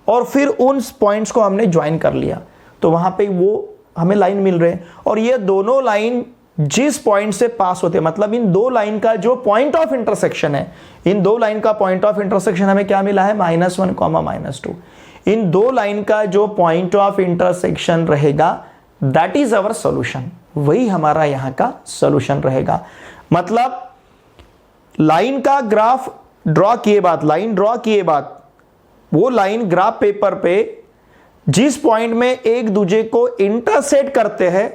और फिर उन पॉइंट्स को हमने ज्वाइन कर लिया, तो वहां पे वो हमें लाइन मिल रहे हैं। और ये दोनों लाइन जिस पॉइंट से पास होते हैं, मतलब इन दो लाइन का जो पॉइंट ऑफ इंटरसेक्शन है, इन दो लाइन का पॉइंट ऑफ इंटरसेक्शन हमें क्या मिला है, -1, -2। इन दो लाइन का जो पॉइंट ऑफ इंटरसेक्शन रहेगा दैट इज अवर सॉल्यूशन, वही हमारा यहां का सॉल्यूशन रहेगा। मतलब लाइन का ग्राफ ड्रॉ किए बाद, लाइन ड्रॉ किए बाद वो लाइन ग्राफ पेपर पे जिस पॉइंट में एक दूसरे को इंटरसेक्ट करते हैं,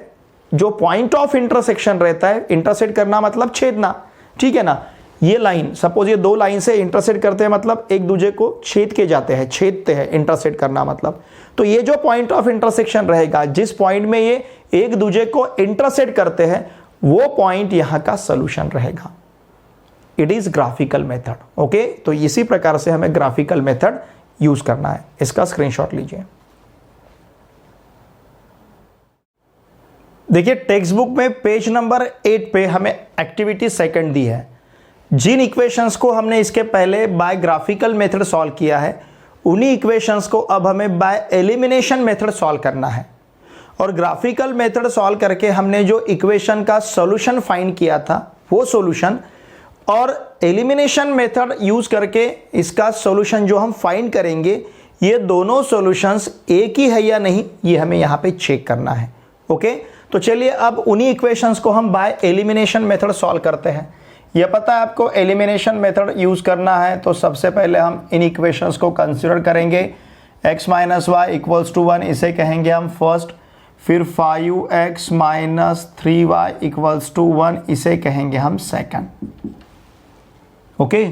जो पॉइंट ऑफ इंटरसेक्शन रहता है, इंटरसेक्ट करना मतलब छेदना। ठीक है ना, ये लाइन सपोज ये दो लाइन से इंटरसेक्ट करते हैं, मतलब एक दूसरे को छेद के जाते हैं, छेदते हैं, इंटरसेक्ट करना मतलब। तो ये जो पॉइंट ऑफ इंटरसेक्शन रहेगा, जिस पॉइंट में ये एक दूसरे को इंटरसेक्ट करते हैं, वो पॉइंट यहां का सोल्यूशन रहेगा। It is graphical method. Okay, तो इसी प्रकार से हमें ग्राफिकल मेथड यूज करना है। इसका स्क्रीनशॉट लीजिए। देखिए टेक्स्ट बुक में पेज नंबर 8 पे हमें एक्टिविटी सेकंड दी है। जिन इक्वेशंस को हमने इसके पहले बाय ग्राफिकल मेथड सॉल्व किया है, उन्हीं इक्वेशंस को अब हमें बाय एलिमिनेशन मेथड सॉल्व करना है। और ग्राफिकल मेथड सॉल्व करके हमने जो इक्वेशन का सॉल्यूशन फाइंड किया था, वो सॉल्यूशन, और एलिमिनेशन मेथड यूज करके इसका सॉल्यूशन जो हम फाइंड करेंगे, ये दोनों सॉल्यूशंस एक ही है या नहीं, ये हमें यहाँ पे चेक करना है। ओके, तो चलिए अब उन्हीं इक्वेशंस को हम बाय एलिमिनेशन मेथड सॉल्व करते हैं। यह पता है आपको एलिमिनेशन मेथड यूज करना है, तो सबसे पहले हम इन इक्वेशंस को कंसीडर करेंगे। x - y इक्वल्स टू 1 इसे कहेंगे हम फर्स्ट, फिर 5x - 3y इक्वल्स टू 1 इसे कहेंगे हम सेकंड। ओके,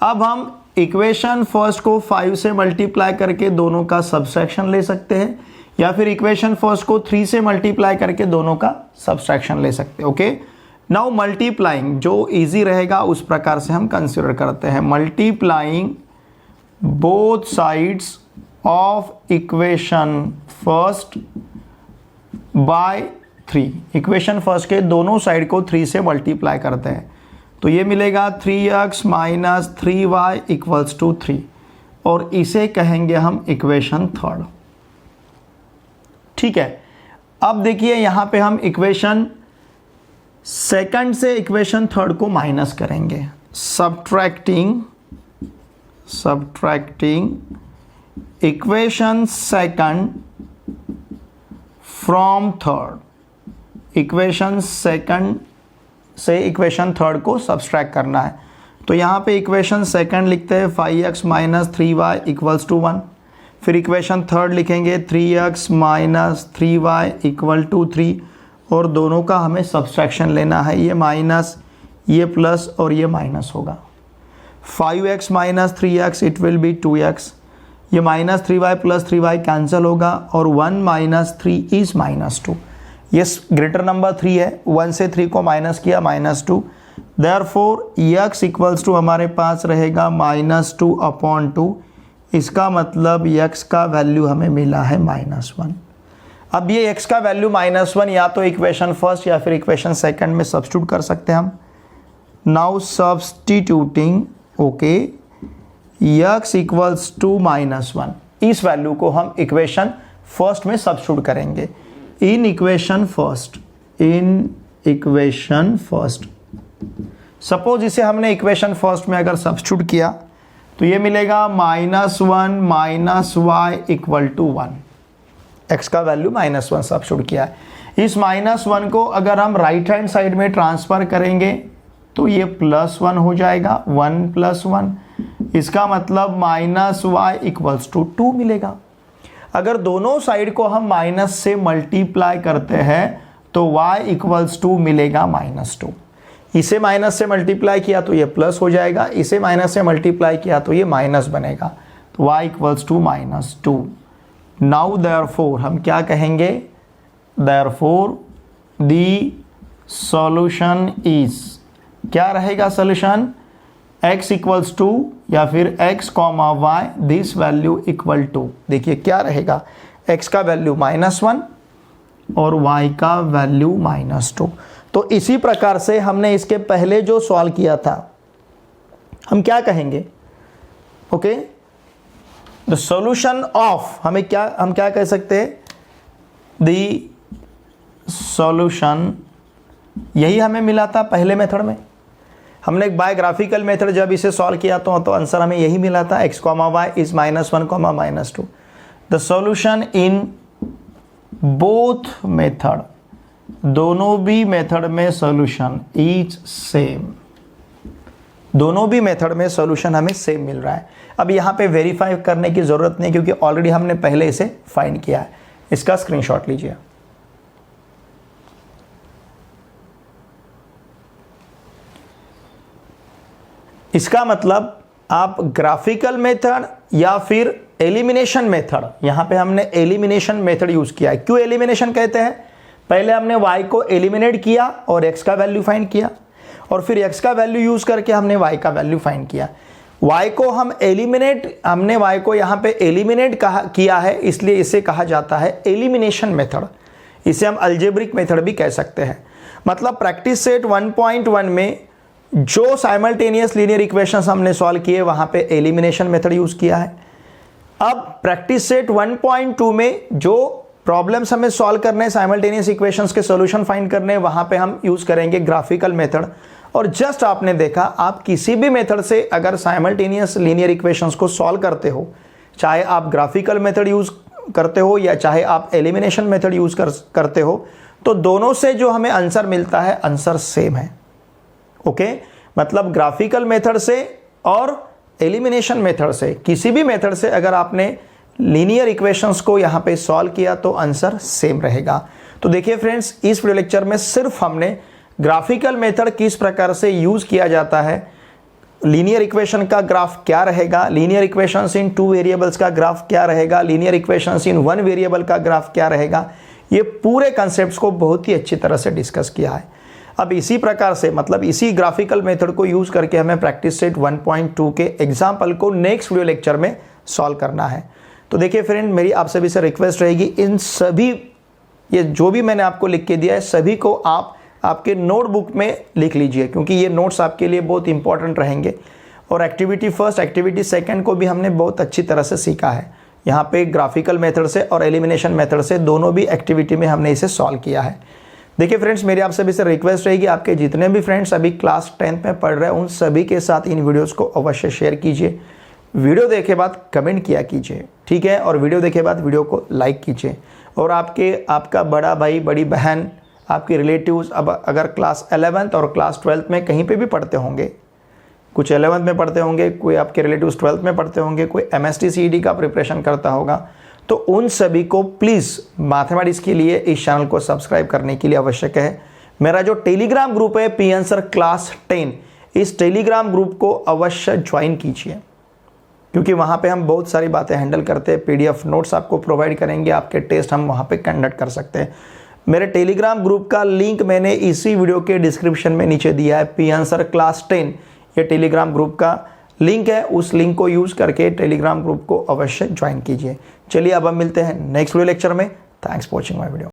अब हम इक्वेशन फर्स्ट को 5 से मल्टीप्लाई करके दोनों का सब्सट्रैक्शन ले सकते हैं, या फिर इक्वेशन फर्स्ट को 3 से मल्टीप्लाई करके दोनों का सब्सट्रैक्शन ले सकते हैं। ओके, नाउ मल्टीप्लाइंग जो इजी रहेगा उस प्रकार से हम कंसीडर करते हैं। Multiplying both sides of equation first by 3, equation first के दोनों साइड को 3 से मल्टीप्लाई करते हैं, तो ये मिलेगा 3x - 3y इक्वल्स टू 3, और इसे कहेंगे हम इक्वेशन थर्ड। ठीक है, अब देखिए यहां पे हम इक्वेशन सेकंड से इक्वेशन थर्ड को माइनस करेंगे। Subtracting equation second from third, equation second से इक्वेशन थर्ड को सब्सट्रैक्ट करना है। तो यहाँ पे इक्वेशन सेकंड लिखते हैं 5x - 3y इक्वल्स टू 1, फिर इक्वेशन थर्ड लिखेंगे 3x - 3y इक्वल टू 3, और दोनों का हमें सब्सट्रैक्शन लेना है। ये माइनस, ये प्लस और ये माइनस होगा। 5x - 3x it will B 2x, ये -3y + 3y कैंसिल होगा, और 1 - 3 इज -2। ये ग्रेटर नंबर 3 है, 1 से 3 को माइनस किया -2, देयरफॉर x इक्वल्स टू हमारे पास रहेगा -2/2, इसका मतलब x का वैल्यू हमें मिला है -1। अब ये x का वैल्यू -1 या तो इक्वेशन फर्स्ट या फिर इक्वेशन सेकंड में सब्स्टिट्यूट कर सकते हैं हम। Now substituting okay x equals to -1, इस वैल्यू को हम इक्वेशन फर्स्ट में सब्स्टिट्यूट करेंगे। इन इक्वेशन फर्स्ट सपोज इसे हमने इक्वेशन फर्स्ट में अगर सब्स्टिट्यूट किया तो ये मिलेगा -1 - y इक्वल टू 1। x का वैल्यू -1 सब्स्टिट्यूट किया है। इस -1 को अगर हम राइट हैंड साइड में ट्रांसफर करेंगे तो ये +1 हो जाएगा, 1 + 1। इसका मतलब -y इक्वल्स टू 2 मिलेगा। अगर दोनों साइड को हम माइनस से मल्टीप्लाई करते हैं तो y इक्वल्स टू मिलेगा -2। इसे माइनस से मल्टीप्लाई किया तो ये प्लस हो जाएगा, इसे माइनस से मल्टीप्लाई किया तो ये माइनस बनेगा, तो y equals to -2। Now therefore हम क्या कहेंगे, देयरफॉर द सॉल्यूशन इज, क्या रहेगा सॉल्यूशन, x इक्वल्स टू या फिर x, y this value equal to, देखिए क्या रहेगा, x का वैल्यू -1 और y का वैल्यू -2। तो इसी प्रकार से हमने इसके पहले जो सॉल्व किया था हम क्या कहेंगे, ओके, द सॉल्यूशन ऑफ, हम क्या कह सकते हैं, द सॉल्यूशन, यही हमें मिला था पहले मेथड में। हमने एक बायोग्राफिकल मेथड जब इसे सॉल्व किया तो आंसर हमें यही मिला था, x, y is -1, -2। The solution in both method, दोनों भी मेथड में सॉल्यूशन इज सेम, दोनों भी मेथड में सॉल्यूशन हमें सेम मिल रहा है। अब यहाँ पे वेरीफाई करने की ज़रूरत नहीं क्योंकि ऑलरेडी हमने पहले इसे फाइंड किया है। इसका स्क्रीनशॉट लीजिए। इसका मतलब आप ग्राफिकल मेथड या फिर एलिमिनेशन मेथड, यहाँ पे हमने एलिमिनेशन मेथड यूज़ किया है। क्यों एलिमिनेशन कहते हैं, पहले हमने y को एलिमिनेट किया और x का वैल्यू फाइंड किया, और फिर x का वैल्यू यूज़ करके हमने y का वैल्यू फाइंड किया। y को हमने y को यहाँ पे एलिमिनेट किया है, इसलिए इसे कहा जाता है एलिमिनेशन मेथड। इसे हम अलजेब्रिक मेथड भी कह सकते हैं। मतलब प्रैक्टिस सेट 1.1 में जो साइमल्टेनियस लीनियर इक्वेशंस हमने सॉल्व किए वहाँ पे एलिमिनेशन मेथड यूज़ किया है। अब प्रैक्टिस सेट 1.2 में जो प्रॉब्लम्स हमें सॉल्व करने हैं, साइमल्टेनियस इक्वेशंस के सॉल्यूशन फाइंड करने हैं, वहाँ पे हम यूज़ करेंगे ग्राफिकल मेथड। और जस्ट आपने देखा, आप किसी भी मेथड से अगर साइमल्टेनियस लीनियर इक्वेशंस को सॉल्व करते हो, चाहे आप ग्राफिकल मेथड यूज़ करते हो या चाहे आप एलिमिनेशन मेथड यूज़ करते हो, तो दोनों से जो हमें आंसर मिलता है, आंसर सेम है। ओके, मतलब ग्राफिकल मेथड से और एलिमिनेशन मेथड से, किसी भी मेथड से अगर आपने लीनियर इक्वेशंस को यहाँ पे सॉल्व किया तो आंसर सेम रहेगा। तो देखिए फ्रेंड्स, इस वीडियो लेक्चर में सिर्फ हमने ग्राफिकल मेथड किस प्रकार से यूज़ किया जाता है, लीनियर इक्वेशन का ग्राफ क्या रहेगा, लीनियर इक्वेशंस इन 2 वेरिएबल्स का ग्राफ क्या रहेगा, लीनियर इक्वेशंस इन 1 वेरिएबल का ग्राफ क्या रहेगा, ये पूरे कंसेप्ट को बहुत ही अच्छी तरह से डिस्कस किया है। अब इसी प्रकार से, मतलब इसी ग्राफिकल मेथड को यूज़ करके हमें प्रैक्टिस सेट 1.2 के एग्जाम्पल को नेक्स्ट वीडियो लेक्चर में सॉल्व करना है। तो देखिए फ्रेंड, मेरी आप सभी से रिक्वेस्ट रहेगी, इन सभी, ये जो भी मैंने आपको लिख के दिया है, सभी को आप आपके नोटबुक में लिख लीजिए, क्योंकि ये नोट्स आपके लिए बहुत इंपॉर्टेंट रहेंगे। और एक्टिविटी फर्स्ट, एक्टिविटी सेकंड को भी हमने बहुत अच्छी तरह से सीखा है। यहाँ पे ग्राफिकल मेथड से और एलिमिनेशन मेथड से दोनों भी एक्टिविटी में हमने इसे सॉल्व किया है। देखिए फ्रेंड्स, मेरी आप सभी से रिक्वेस्ट रहेगी, आपके जितने भी फ्रेंड्स अभी क्लास 10th में पढ़ रहे हैं, उन सभी के साथ इन वीडियोज़ को अवश्य शेयर कीजिए। वीडियो देखे बाद कमेंट किया कीजिए, ठीक है, और वीडियो देखे बाद वीडियो को लाइक कीजिए। और आपका बड़ा भाई, बड़ी बहन, आपके रिलेटिव्स अब अगर क्लास 11th और क्लास 12th में कहीं पे भी पढ़ते होंगे, कुछ 11th में पढ़ते होंगे, कोई आपके रिलेटिव्स 12th में पढ़ते होंगे, कोई MST CET का प्रिपरेशन करता होगा, तो उन सभी को प्लीज़ मैथमेटिक्स के लिए इस चैनल को सब्सक्राइब करने के लिए आवश्यक है। मेरा जो टेलीग्राम ग्रुप है पी आंसर क्लास 10, इस टेलीग्राम ग्रुप को अवश्य ज्वाइन कीजिए, क्योंकि वहाँ पे हम बहुत सारी बातें हैंडल करते हैं। PDF नोट्स आपको प्रोवाइड करेंगे, आपके टेस्ट हम वहाँ पे कंडक्ट कर सकते हैं। मेरे टेलीग्राम ग्रुप का लिंक मैंने इसी वीडियो के डिस्क्रिप्शन में नीचे दिया है, पी आंसर क्लास 10, ये टेलीग्राम ग्रुप का लिंक है, उस लिंक को यूज़ करके टेलीग्राम ग्रुप को अवश्य ज्वाइन कीजिए। चलिए अब हम मिलते हैं नेक्स्ट वीडियो लेक्चर में। Thanks for watching my video.